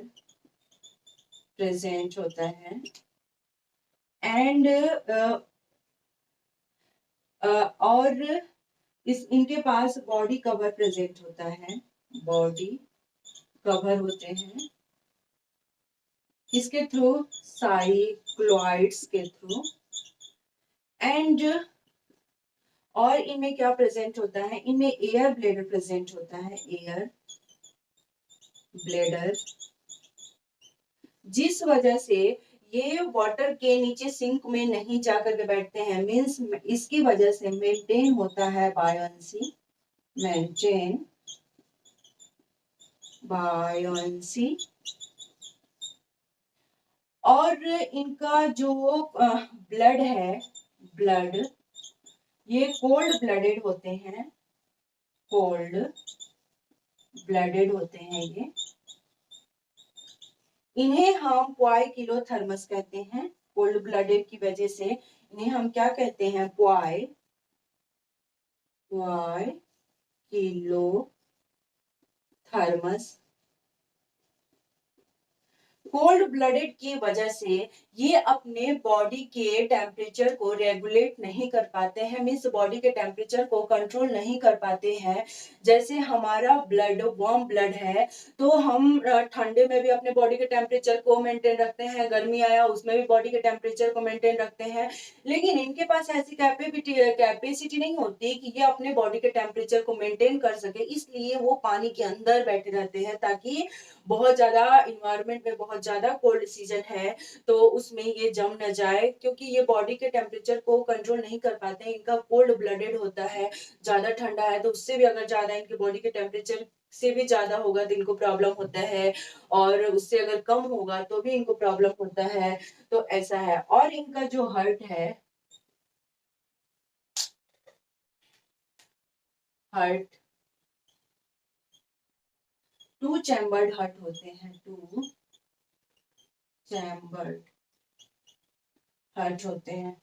प्रेजेंट होता है। एंड और इनके पास बॉडी कवर प्रेजेंट होता है, बॉडी कवर होते हैं किसके थ्रू, साइक्लोइड्स के थ्रू। एंड और इनमें क्या प्रेजेंट होता है, इनमें एयर ब्लेडर प्रेजेंट होता है, एयर ब्लेडर, जिस वजह से ये वाटर के नीचे सिंक में नहीं जाकर के बैठते हैं। मींस इसकी वजह से मेंटेन होता है बायोंसी, मेंटेन बायोंसी। और इनका जो ब्लड है, ब्लड ये कोल्ड ब्लडेड होते हैं, कोल्ड ब्लडेड होते हैं ये। इन्हें हम क्वाई किलो थर्मस कहते हैं। कोल्ड ब्लडेड की वजह से इन्हें हम क्या कहते हैं, क्वाई किलो थर्मस। कोल्ड ब्लडेड की वजह से ये अपने बॉडी के टेम्परेचर को रेगुलेट नहीं कर पाते हैं, मीन्स बॉडी के टेम्परेचर को कंट्रोल नहीं कर पाते हैं। जैसे हमारा ब्लड वार्म ब्लड है तो हम ठंडे में भी अपने बॉडी के टेम्परेचर को मेंटेन रखते हैं, गर्मी आया उसमें भी बॉडी के टेम्परेचर को मेंटेन रखते हैं। लेकिन इनके पास ऐसी कैपेसिटी नहीं होती कि ये अपने बॉडी के टेम्परेचर को मेंटेन कर सके, इसलिए वो पानी के अंदर बैठे रहते हैं ताकि बहुत ज्यादा इन्वायरमेंट में बहुत ज्यादा कोल्ड सीजन है तो उसमें ये जम न जाए, क्योंकि ये बॉडी के टेम्परेचर को कंट्रोल नहीं कर पाते हैं। इनका कोल्ड ब्लडेड होता है, ज्यादा ठंडा है तो उससे भी अगर ज्यादा इनके बॉडी के टेम्परेचर से भी ज्यादा होगा तो इनको प्रॉब्लम होता है, और उससे अगर कम होगा तो भी इनको प्रॉब्लम होता है। तो ऐसा है। और इनका जो हार्ट है, हार्ट 2 चैम्बर्ड हार्ट होते हैं, 2 चैम्बर्ड हार्ट होते हैं।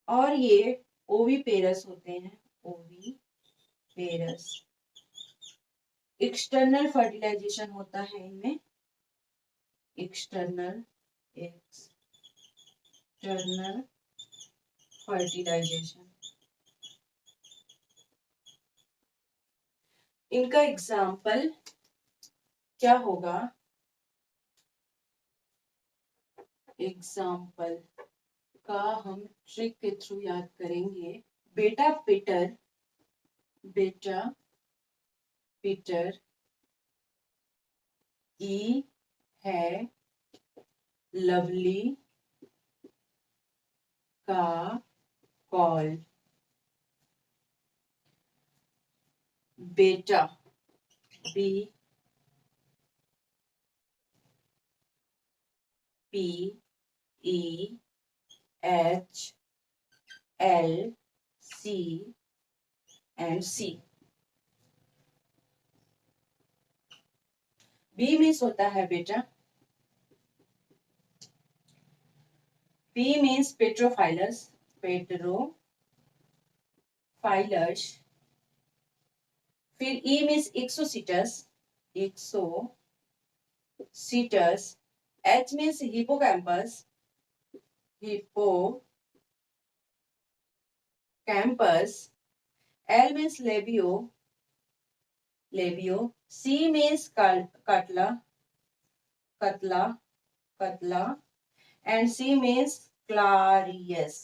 और ये ओवीपेरस होते हैं, ओवीपेरस। एक्सटर्नल फर्टिलाइजेशन होता है इनमें, एक्सटर्नल फर्टिलाइजेशन। इनका एग्जाम्पल क्या होगा, एग्जाम्पल का हम ट्रिक के थ्रू याद करेंगे। बेटा पीटर ई है लवली का कॉल। बेटा BETALC and C। B means होता है बेटा, P मीन्स पेट्रोफाइलस, फिर E means एक्सोसिटस, H means hippocampus, L means labio, C means कतला, and C means clarius।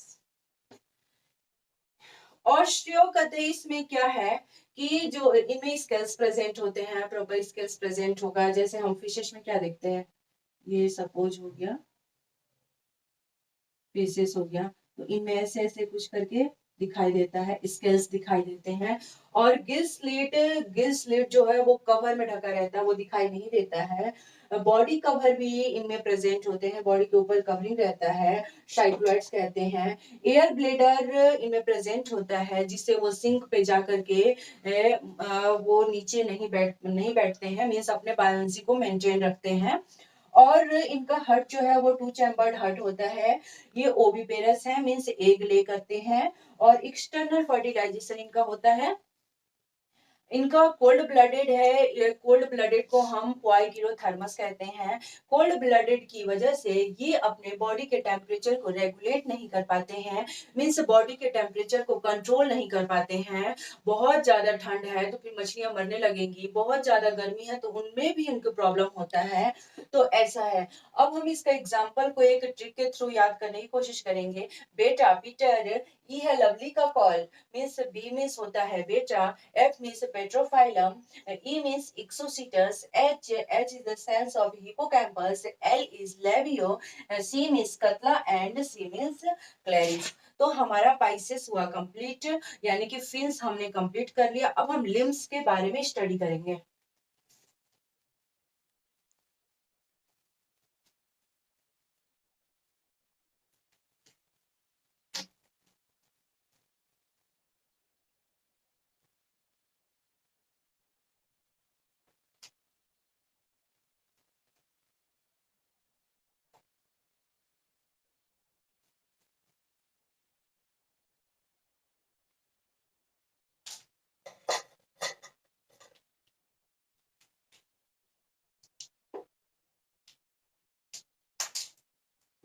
ऑस्टियोकथेइस में क्या है कि जो इनमें स्केल्स प्रेजेंट होते हैं, प्रॉपर स्केल्स प्रेजेंट होगा। जैसे हम फिशेस में क्या देखते हैं, ये सपोज हो गया, फिशेस हो गया, तो इनमें ऐसे ऐसे कुछ करके दिखाई देता है, स्केल्स दिखाई देते हैं। और गिल स्लिट जो है वो कवर में ढका रहता है, वो दिखाई नहीं देता है। बॉडी कवर भी इनमें प्रेजेंट होते हैं, बॉडी के ऊपर कवरिंग रहता है, साइक्लोइड्स कहते हैं। एयर ब्लेडर इनमें प्रेजेंट होता है, जिससे वो सिंक पे जाकर के वो नीचे नहीं बैठते हैं, मीन्स अपने बायोंसी को मेंटेन रखते हैं। और इनका हर्ट जो है वो 2 चैम्बर्ड हर्ट होता है। ये ओविपेरस है, मीन्स एग ले करते हैं, और एक्सटर्नल फर्टिलाइजेशन इनका होता है। इनका कोल्ड ब्लडेड है। ये कोल्ड ब्लडेड को हम क्वाइकिलोथर्मस कहते हैं। कोल्ड ब्लडेड की वजह से ये अपने बॉडी के टेम्परेचर को रेगुलेट नहीं कर पाते हैं, मीन्स बॉडी के टेम्परेचर को कंट्रोल नहीं कर पाते हैं। बहुत ज्यादा ठंड है तो फिर मछलियां मरने लगेंगी, बहुत ज्यादा गर्मी है तो उनमें भी उनको प्रॉब्लम होता है। तो ऐसा है। अब हम इसका एग्जाम्पल को एक ट्रिक के थ्रू याद करने की कोशिश करेंगे। बेटा पीटर, ई है लवली का कॉल, मीन्स बी मीन्स होता है बेटा, F means petrophylum, E means Ixocetus, H is the cells of hippocampus, L is labio, C means Katla and C means Clarix। तो हमारा पाइसेस हुआ कंप्लीट, यानी कि फिन्स हमने कंप्लीट कर लिया। अब हम लिम्स के बारे में स्टडी करेंगे।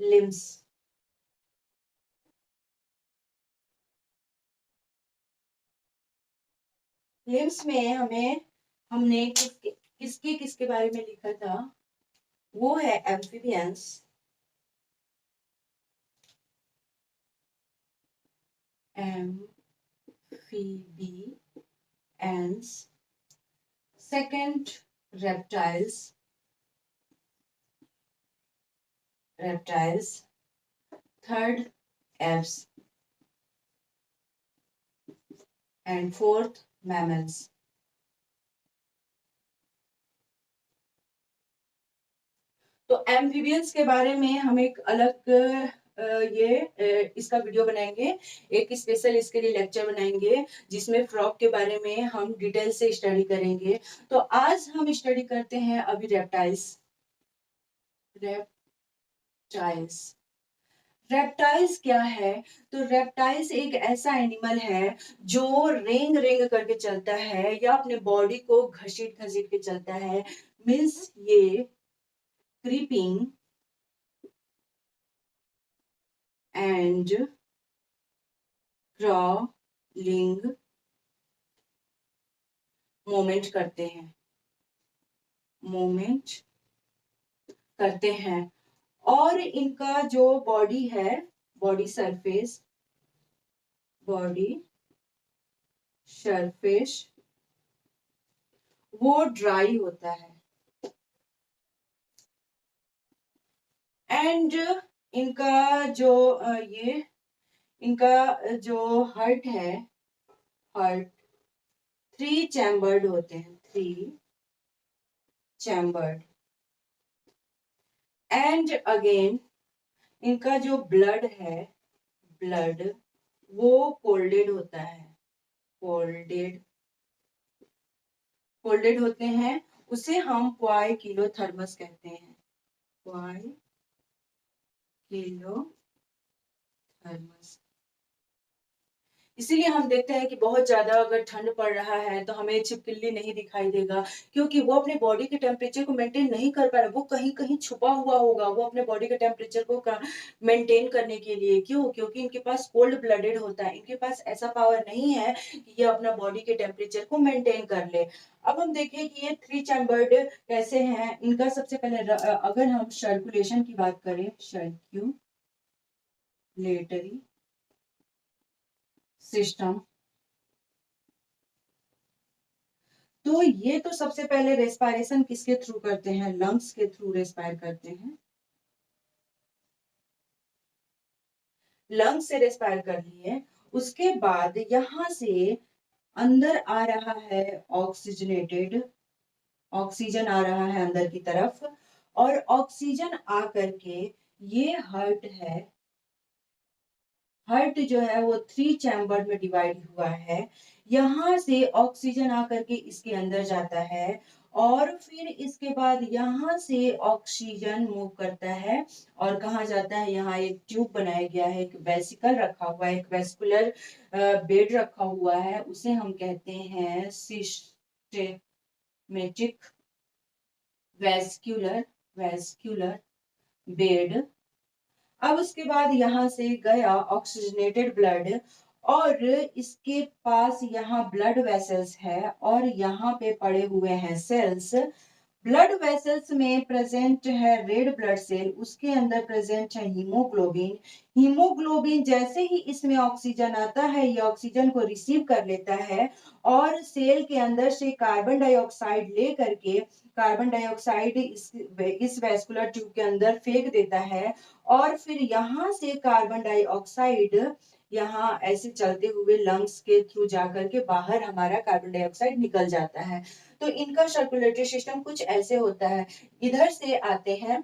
लिम्स, लिम्स में हमने किसके किसके बारे में लिखा था? वो है amphibians, amphibians, second reptiles, third apes, and fourth mammals। तो एम्फीबियंस के बारे में हम एक अलग इसका वीडियो बनाएंगे, एक स्पेशल इसके लिए लेक्चर बनाएंगे जिसमें फ्रॉग के बारे में हम डिटेल से स्टडी करेंगे। तो आज हम स्टडी करते हैं अभी रेप्टाइल्स। रेप्टाइल्स, रेप्टाइल्स क्या है? तो रेप्टाइल्स एक ऐसा एनिमल है जो रेंग रेंग करके चलता है या अपने बॉडी को घसीट घसीट के चलता है, मीन्स ये क्रीपिंग एंड क्राउलिंग मूवमेंट करते हैं। और इनका जो बॉडी है, बॉडी सरफेस वो ड्राई होता है। एंड इनका जो इनका जो हार्ट है, हार्ट 3 चैम्बर्ड होते हैं, 3 चैम्बर्ड। एंड अगेन इनका जो ब्लड है, ब्लड वो फोल्डेड होता है, फोल्डेड होते हैं। उसे हम क्वाइकिलोथर्मस कहते हैं, क्वाइकिलोथर्मस। इसीलिए हम देखते हैं कि बहुत ज्यादा अगर ठंड पड़ रहा है तो हमें छिपकली नहीं दिखाई देगा, क्योंकि वो अपने बॉडी के टेम्परेचर को मेंटेन नहीं कर पा रहा। वो कहीं कहीं छुपा हुआ होगा, वो अपने बॉडी के टेम्परेचर को मेंटेन करने के लिए। क्यों? क्योंकि इनके पास कोल्ड ब्लडेड होता है, इनके पास ऐसा पावर नहीं है कि ये अपना बॉडी के टेम्परेचर को मेंटेन कर ले। अब हम देखें कि ये 3 चैम्बर्ड कैसे हैं। इनका सबसे पहले अगर हम सर्कुलेशन की बात करें, सर्कुलेटरी सिस्टम, तो ये तो सबसे पहले रेस्पिरेशन किसके थ्रू करते हैं? लंग्स के थ्रू रेस्पायर करते हैं। लंग्स से रेस्पायर कर लिए, उसके बाद यहां से अंदर आ रहा है ऑक्सीजनेटेड, ऑक्सीजन आ रहा है अंदर की तरफ, और ऑक्सीजन आ करके ये हार्ट है, हार्ट जो है वो 3 चैम्बर में डिवाइड हुआ है। यहां से ऑक्सीजन आकर के इसके अंदर जाता है, और फिर इसके बाद यहाँ से ऑक्सीजन मूव करता है और कहाँ जाता है, यहाँ एक ट्यूब बनाया गया है, एक वेसिकल रखा हुआ है, एक वेस्कुलर बेड रखा हुआ है, उसे हम कहते हैं सिस्टेमेटिक वेस्कुलर वेस्कुलर बेड। अब उसके बाद यहाँ से गया ऑक्सीजनेटेड ब्लड और इसके पास यहाँ ब्लड वेसल्स है और यहाँ पे पड़े हुए हैं सेल्स। ब्लड वेसल्स में प्रेजेंट है रेड ब्लड सेल, उसके अंदर प्रेजेंट है हीमोग्लोबिन। हीमोग्लोबिन जैसे ही इसमें ऑक्सीजन आता है, ये ऑक्सीजन को रिसीव कर लेता है और सेल के अंदर से कार्बन डाइऑक्साइड ले करके कार्बन डाइऑक्साइड इस वेस्कुलर ट्यूब के अंदर फेंक देता है और फिर यहाँ से कार्बन डाइऑक्साइड यहाँ ऐसे चलते हुए लंग्स के थ्रू जाकर के बाहर हमारा कार्बन डाइऑक्साइड निकल जाता है। तो इनका सर्कुलेटरी सिस्टम कुछ ऐसे होता है। इधर से आते हैं,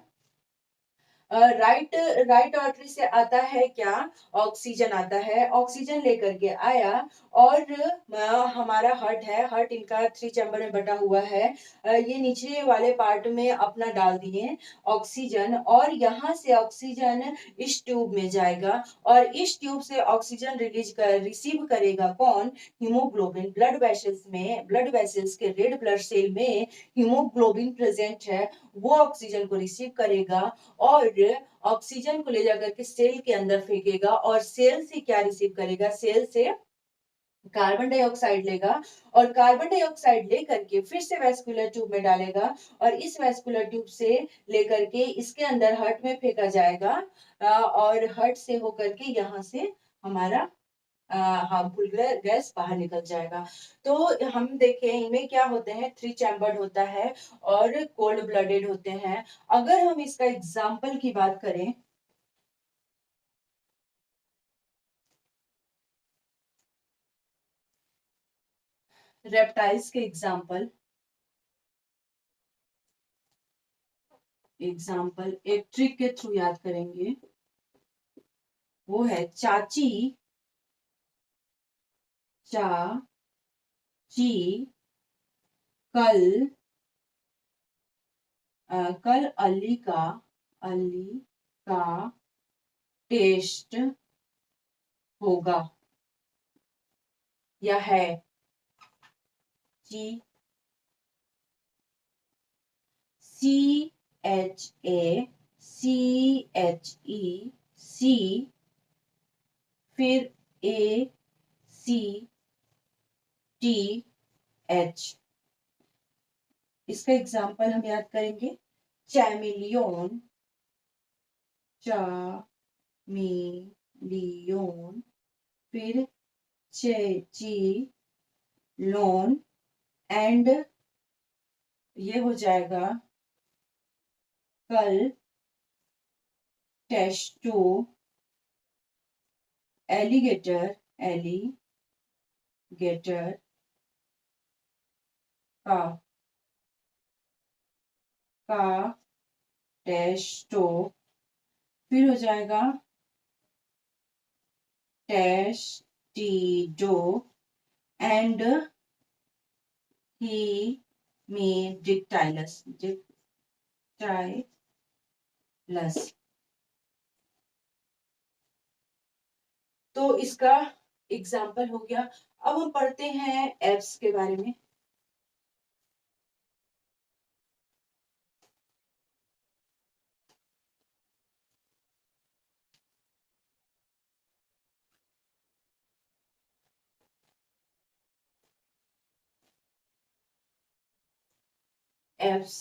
राइट राइट आर्टरी से आता है क्या, ऑक्सीजन आता है, ऑक्सीजन लेकर के आया और हमारा हार्ट है, हार्ट इनका 3 चैम्बर में बटा हुआ है। ये निचले वाले पार्ट में अपना डाल दिए ऑक्सीजन और यहाँ से ऑक्सीजन इस ट्यूब में जाएगा और इस ट्यूब से ऑक्सीजन रिसीव करेगा कौन, हीमोग्लोबिन। ब्लड वेसल्स में, ब्लड वेसल्स के रेड ब्लड सेल में हीमोग्लोबिन प्रेजेंट है, वो ऑक्सीजन को रिसीव करेगा और ऑक्सीजन को ले जाकर के सेल के अंदर फेंकेगा और सेल से क्या रिसीव करेगा, सेल से कार्बन डाइऑक्साइड लेगा और कार्बन डाइऑक्साइड लेकर के फिर से वेस्कुलर ट्यूब में डालेगा और इस वेस्कुलर ट्यूब से लेकर के इसके अंदर हार्ट में फेंका जाएगा और हार्ट से होकर के यहाँ से हमारा हार्मफुल गैस बाहर निकल जाएगा। तो हम देखें इनमें क्या होते हैं, 3 चैम्बर्ड होता है और कोल्ड ब्लडेड होते हैं। अगर हम इसका एग्जाम्पल की बात करें, रेप्टाइल्स के एग्जाम्पल एक ट्रिक के थ्रू याद करेंगे, वो है चाची, चा, ची, कल, कल अली का टेस्ट होगा या है। ची, CHACHE, फिर ACTH। इसका एग्जाम्पल हम याद करेंगे, चैमिलियन, चामिलियन, फिर चेची लोन एंड ये हो जाएगा कल टेस्टो एलिगेटर का का टेस्टो, फिर हो जाएगा टेस्टिडो एंड ही में डिक्टाइलस तो इसका एग्जाम्पल हो गया। अब हम पढ़ते हैं एप्स के बारे में। एप्स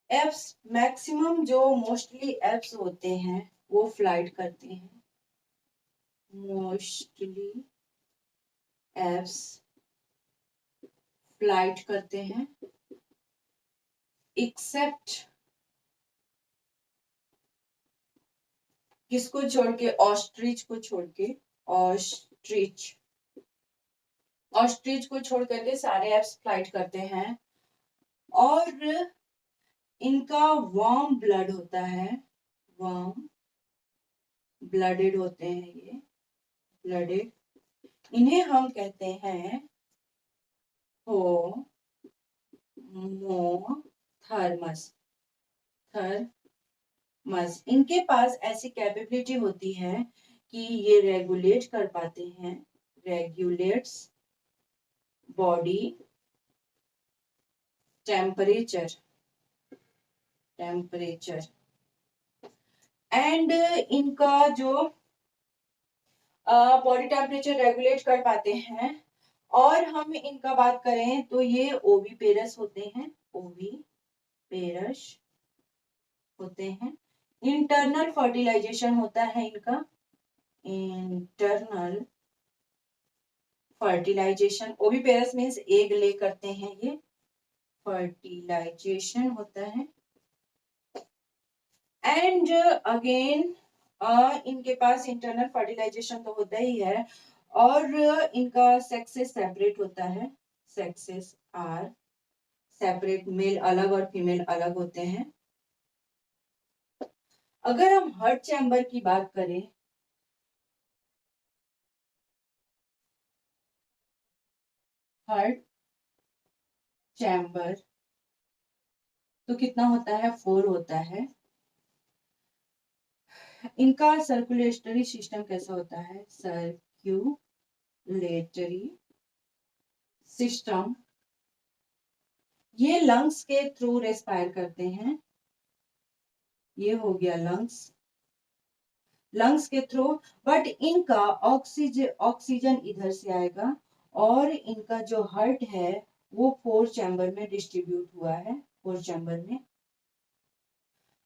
एप्स मैक्सिमम जो मोस्टली एप्स होते हैं वो फ्लाइट करते हैं, मोस्टली एप्स फ्लाइट करते हैं एक्सेप्ट किसको छोड़ के, ऑस्ट्रिच को छोड़ के, ऑस्ट्रिच ऑस्ट्रिच को छोड़ करके सारे एप्स फ्लाइट करते हैं और इनका वार्म ब्लड होता है, वार्म ब्लडेड होते हैं ये, ब्लडेड इन्हें हम कहते हैं होमोथर्मस। थर्मस, इनके पास ऐसी कैपेबिलिटी होती है कि ये रेगुलेट कर पाते हैं, रेगुलेट्स बॉडी टेम्परेचर एंड इनका जो बॉडी टेम्परेचर रेगुलेट कर पाते हैं। और हम इनका बात करें तो ये ओवीपेरस होते हैं, ओवीपेरस होते हैं। इंटरनल फर्टिलाइजेशन होता है इनका, internal fertilisation. Oviparous means egg lay करते हैं ये, फर्टिलाइजेशन होता है। एंड अगेन इनके पास इंटरनल फर्टिलाइजेशन तो होता ही है, और इनका सेक्सेस सेपरेट होता है, सेक्सेस आर सेपरेट, मेल अलग और फीमेल अलग होते हैं। अगर हम हार्ट चैम्बर की बात करें, हार्ट चैम्बर तो कितना होता है, 4 होता है। इनका सर्कुलेटरी सिस्टम कैसा होता है, सर्क्यूलेटरी सिस्टम, ये लंग्स के थ्रू रेस्पायर करते हैं। ये हो गया लंग्स के थ्रू, बट इनका ऑक्सीजन इधर से आएगा, और इनका जो हार्ट है वो 4 चैम्बर में डिस्ट्रीब्यूट हुआ है, 4 चैम्बर में।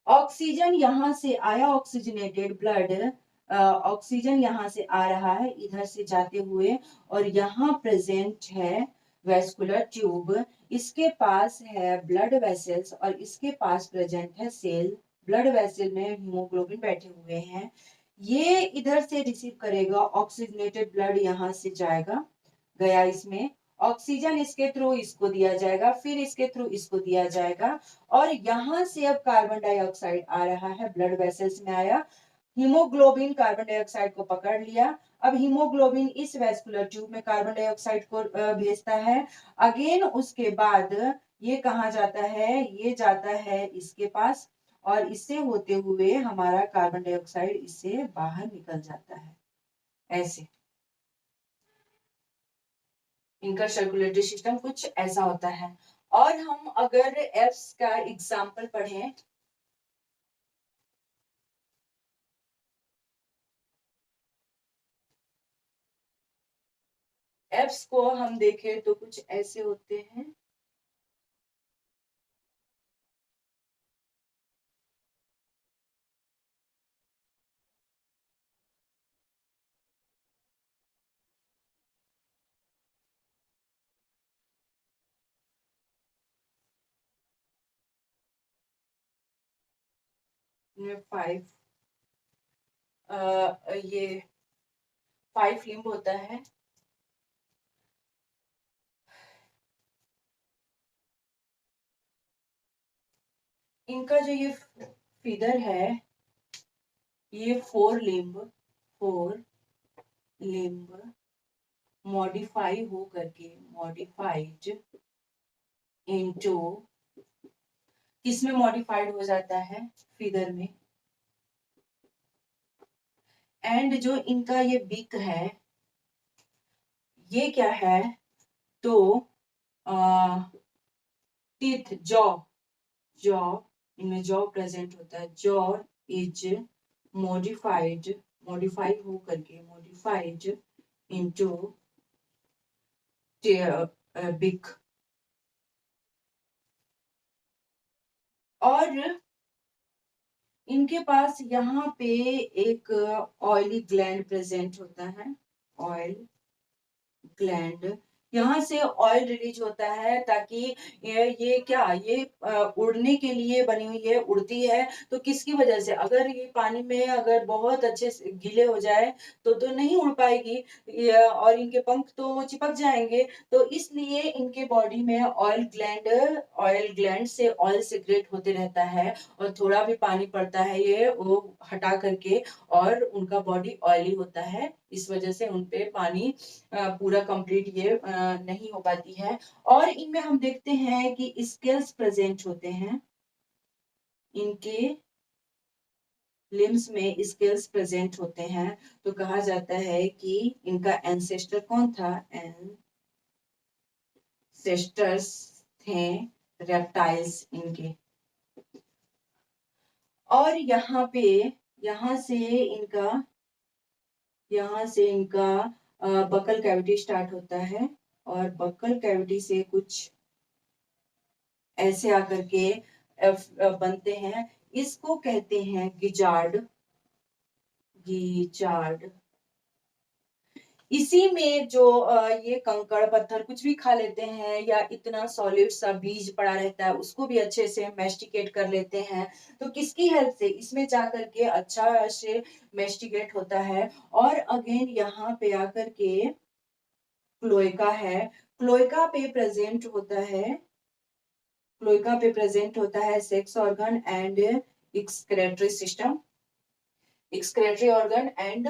ऑक्सीजन यहाँ से आया, ऑक्सीजनेटेड ब्लड, ऑक्सीजन यहाँ से आ रहा है इधर से जाते हुए, और यहाँ प्रेजेंट है वेस्कुलर ट्यूब, इसके पास है ब्लड वेसल्स, और इसके पास प्रेजेंट है सेल। ब्लड वेसल में हीमोग्लोबिन बैठे हुए हैं, ये इधर से रिसीव करेगा ऑक्सीजनेटेड ब्लड, यहाँ से जाएगा, गया इसमें ऑक्सीजन, इसके थ्रू इसको दिया जाएगा, फिर इसके थ्रू इसको दिया जाएगा, और यहां से अब कार्बन डाइऑक्साइड आ रहा है, ब्लड वेसल्स में आया, हीमोग्लोबिन कार्बन डाइऑक्साइड को पकड़ लिया। अब हीमोग्लोबिन इस वेस्कुलर ट्यूब में कार्बन डाइऑक्साइड को भेजता है। अगेन उसके बाद ये कहाँ जाता है, ये जाता है इसके पास, और इससे होते हुए हमारा कार्बन डाइऑक्साइड इससे बाहर निकल जाता है, ऐसे। इनका सर्कुलेटरी सिस्टम कुछ ऐसा होता है। और हम अगर एप्स का एग्जाम्पल पढ़ें, एप्स को हम देखें तो कुछ ऐसे होते हैं। इनमें 5 ये 5 लिम्ब होता है। इनका जो ये फिगर है, ये 4 लिम्ब मॉडिफाई हो करके, मॉडिफाइड इनटू, किसमें मॉडिफाइड हो जाता है, फिगर में। एंड जो इनका ये बिक है, ये क्या है, तो टीथ, जॉ इनमें जॉ प्रेजेंट होता है, जॉ इज मॉडिफाई हो करके, मॉडिफाइड इनटू बिक। और इनके पास यहाँ पे एक ऑयली ग्लैंड प्रेजेंट होता है, ऑयल ग्लैंड, यहाँ से ऑयल रिलीज होता है, ताकि ये क्या, ये उड़ने के लिए बनी हुई है, उड़ती है, तो किसकी वजह से, अगर ये पानी में अगर बहुत अच्छे से गीले हो जाए तो नहीं उड़ पाएगी, और इनके पंख तो चिपक जाएंगे, तो इसलिए इनके बॉडी में ऑयल ग्लैंड से ऑयल सिक्रेट होते रहता है, और थोड़ा भी पानी पड़ता है ये वो हटा करके, और उनका बॉडी ऑयली होता है, इस वजह से उन पे पानी पूरा कंप्लीट ये नहीं हो पाती है। और इनमें हम देखते हैं कि स्केल्स प्रेजेंट होते हैं, इनके लिम्स में स्केल्स प्रेजेंट होते हैं। तो कहा जाता है कि इनका एंसेस्टर कौन था? एंसेस्टर्स थे रेप्टाइल्स इनके। और यहाँ से इनका बकल कैविटी स्टार्ट होता है, और बकल कैविटी से कुछ ऐसे आकर के बनते हैं। इसको कहते हैं गिजार्ड। इसी में जो ये कंकड़ पत्थर कुछ भी खा लेते हैं, या इतना सॉलिड सा बीज पड़ा रहता है उसको भी अच्छे से मेस्टिकेट कर लेते हैं। तो किसकी हेल्प से? इसमें जाकर के अच्छा से मेस्टिकेट होता है। और अगेन यहाँ पे आकर के क्लोएका है। क्लोएका पे प्रेजेंट होता है sex organ and excretory system, excretory organ and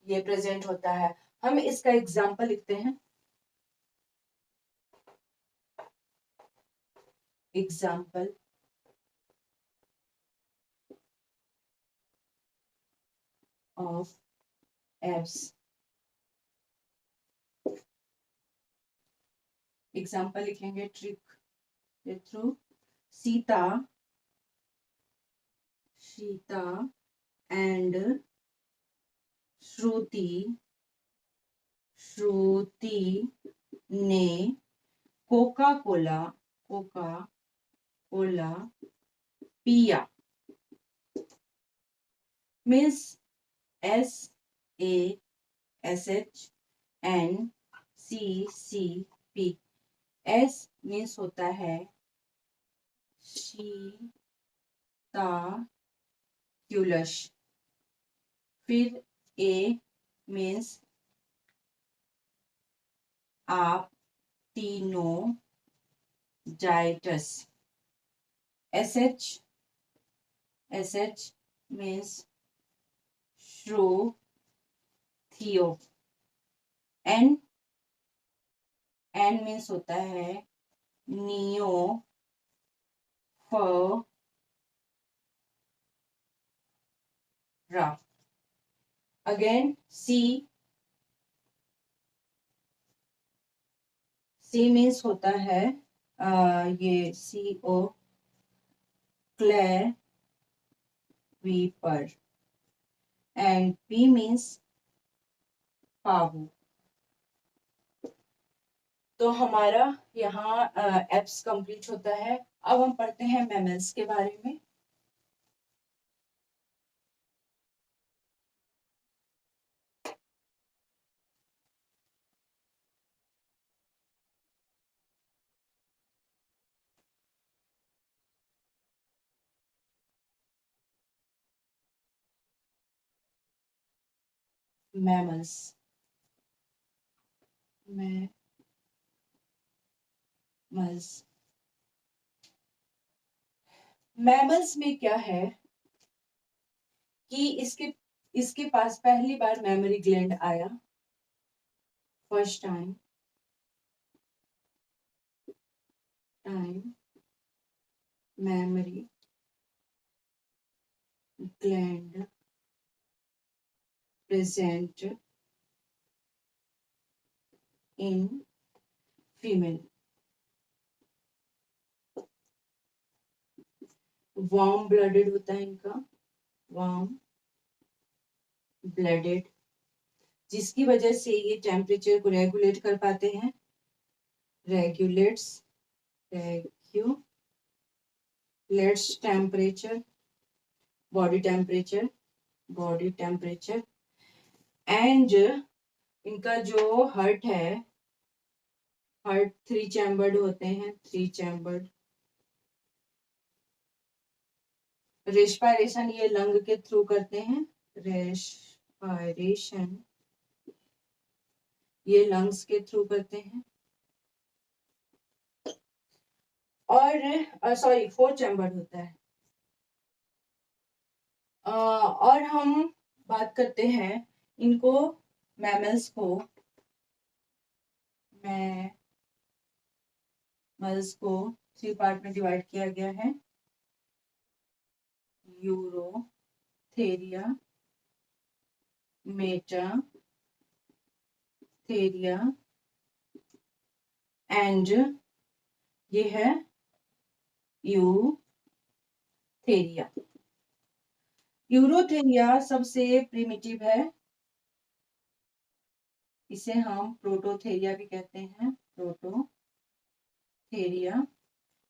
ये प्रेजेंट होता है। हम इसका एग्जाम्पल लिखते हैं। Example of apes. एग्जाम्पल लिखेंगे trick through Sita and Shruti ने कोका कोला पिया। Means SASHNCCP। S मीन्स होता है शीताक्युलस, फिर A means Aptenodytes, SH means Struthio, N means होता है नियोफरा। अगेन C means होता है ये CO क्लेविपर, एंड P means पावु। तो हमारा यहाँ एप्स कंप्लीट होता है। अब हम पढ़ते हैं मैमल्स के बारे में। मैमल्स में क्या है कि इसके पास पहली बार मेमोरी ग्लैंड आया, first time memory gland present in female. Warm blooded होता है इनका, वार्म ब्लडेड, जिसकी वजह से ये टेम्परेचर को रेगुलेट कर पाते हैं, regulates temperature, body temperature. And इनका जो हार्ट है, हार्ट 3 चैम्बर्ड होते हैं, 3 चैम्बर्ड। रेस्पिरेशन ये लंग के थ्रू करते हैं, रेस्पिरेशन ये लंग्स के थ्रू करते हैं। और सॉरी 4 चैम्बर्ड होता है। और हम बात करते हैं इनको मैमल्स को 3 पार्ट में डिवाइड किया गया है, यूरोथेरिया, मेटाथेरिया एंड ये है यूथेरिया। यूरोथेरिया सबसे प्रिमिटिव है, इसे हम प्रोटोथेरिया भी कहते हैं, प्रोटोथेरिया।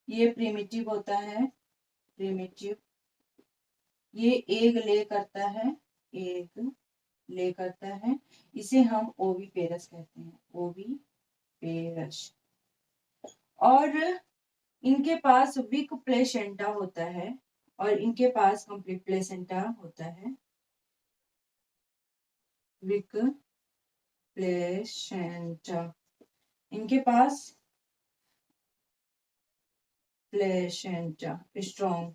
ये प्रिमिटिव होता है, प्रिमिटिव। ये एग ले करता है, एग ले करता है। इसे हम ओविपेरस कहते हैं, ओविपेरस। और इनके पास विक प्लेसेंटा होता है, और इनके पास कंप्लीट प्लेसेंटा होता है, विक प्लेसेंटा। इनके पास प्लेसेंटा, स्ट्रॉन्ग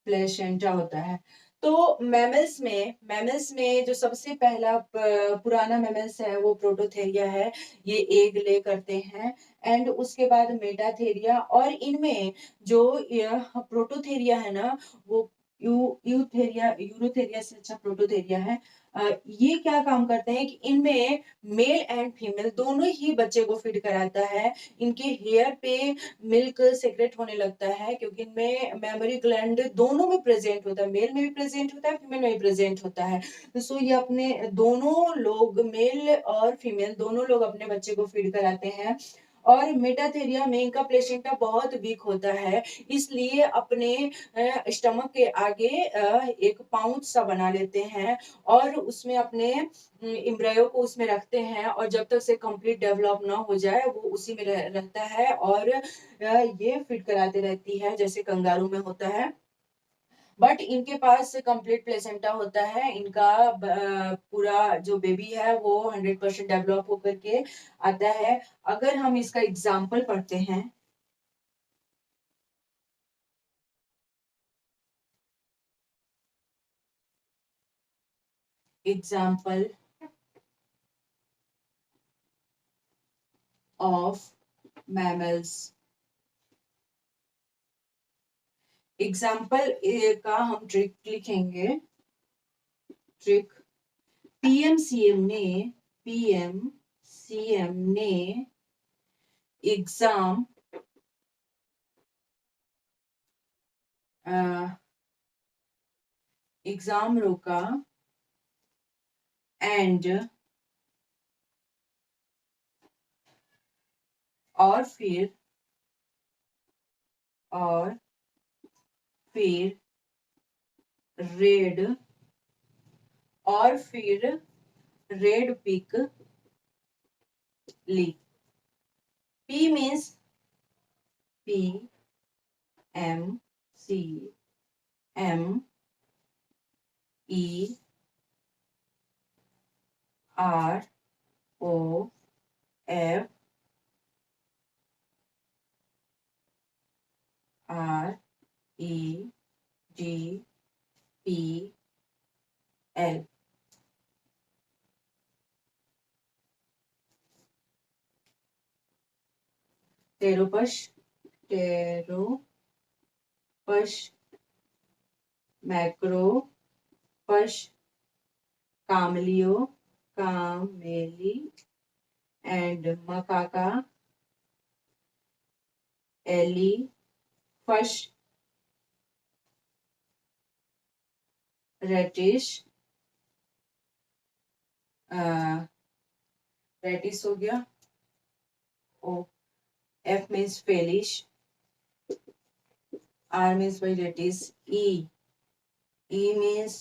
प्लेसेंटा होता है। तो मैमल्स में जो सबसे पहला पुराना मैमल्स है वो प्रोटोथेरिया है, ये एग ले करते हैं। एंड उसके बाद मेटाथेरिया, और इनमें जो प्रोटोथेरिया है ना, वो यूरोथेरिया से अच्छा प्रोटोथेरिया है। ये क्या काम करते हैं कि इनमें मेल एंड फीमेल दोनों ही बच्चे को फीड कराता है। इनके हेयर पे मिल्क सेक्रेट होने लगता है, क्योंकि इनमें मेमोरी ग्लैंड दोनों में प्रेजेंट होता है, मेल में भी प्रेजेंट होता है, फीमेल में भी प्रेजेंट होता है। सो ये अपने दोनों लोग, मेल और फीमेल दोनों लोग अपने बच्चे को फीड कराते हैं। और मेटाथेरिया में इनका प्लेसेंटा बहुत वीक होता है, इसलिए अपने स्टमक के आगे एक पाउच सा बना लेते हैं, और उसमें अपने एम्ब्रायो को उसमें रखते हैं, और जब तक से कंप्लीट डेवलप ना हो जाए वो उसी में रहता है, और ये फिट कराते रहती है जैसे कंगारू में होता है। बट इनके पास कंप्लीट प्लेसेंटा होता है, इनका पूरा जो बेबी है वो 100% डेवलप होकर के आता है। अगर हम इसका एग्जाम्पल पढ़ते हैं, एग्जाम्पल ऑफ मैमल्स, एग्जाम्पल का हम ट्रिक लिखेंगे, ट्रिक। पीएमसीएम ने एग्जाम रोका एंड और फिर रेड पिक ली। P means PEROFREDPL। Pteropus, Macropus, Camelus and Macaca, Elephas, Rattus हो गया। ओ, F means Felish, R means varieties, E means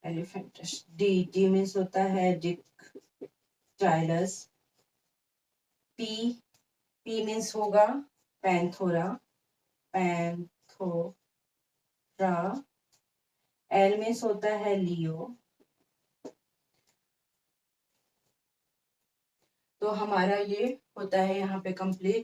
elephantus, D means होता है Dictylus, P means होगा पैंथोरा, L means होता है लियो। तो हमारा ये होता है यहाँ पे कंप्लीट।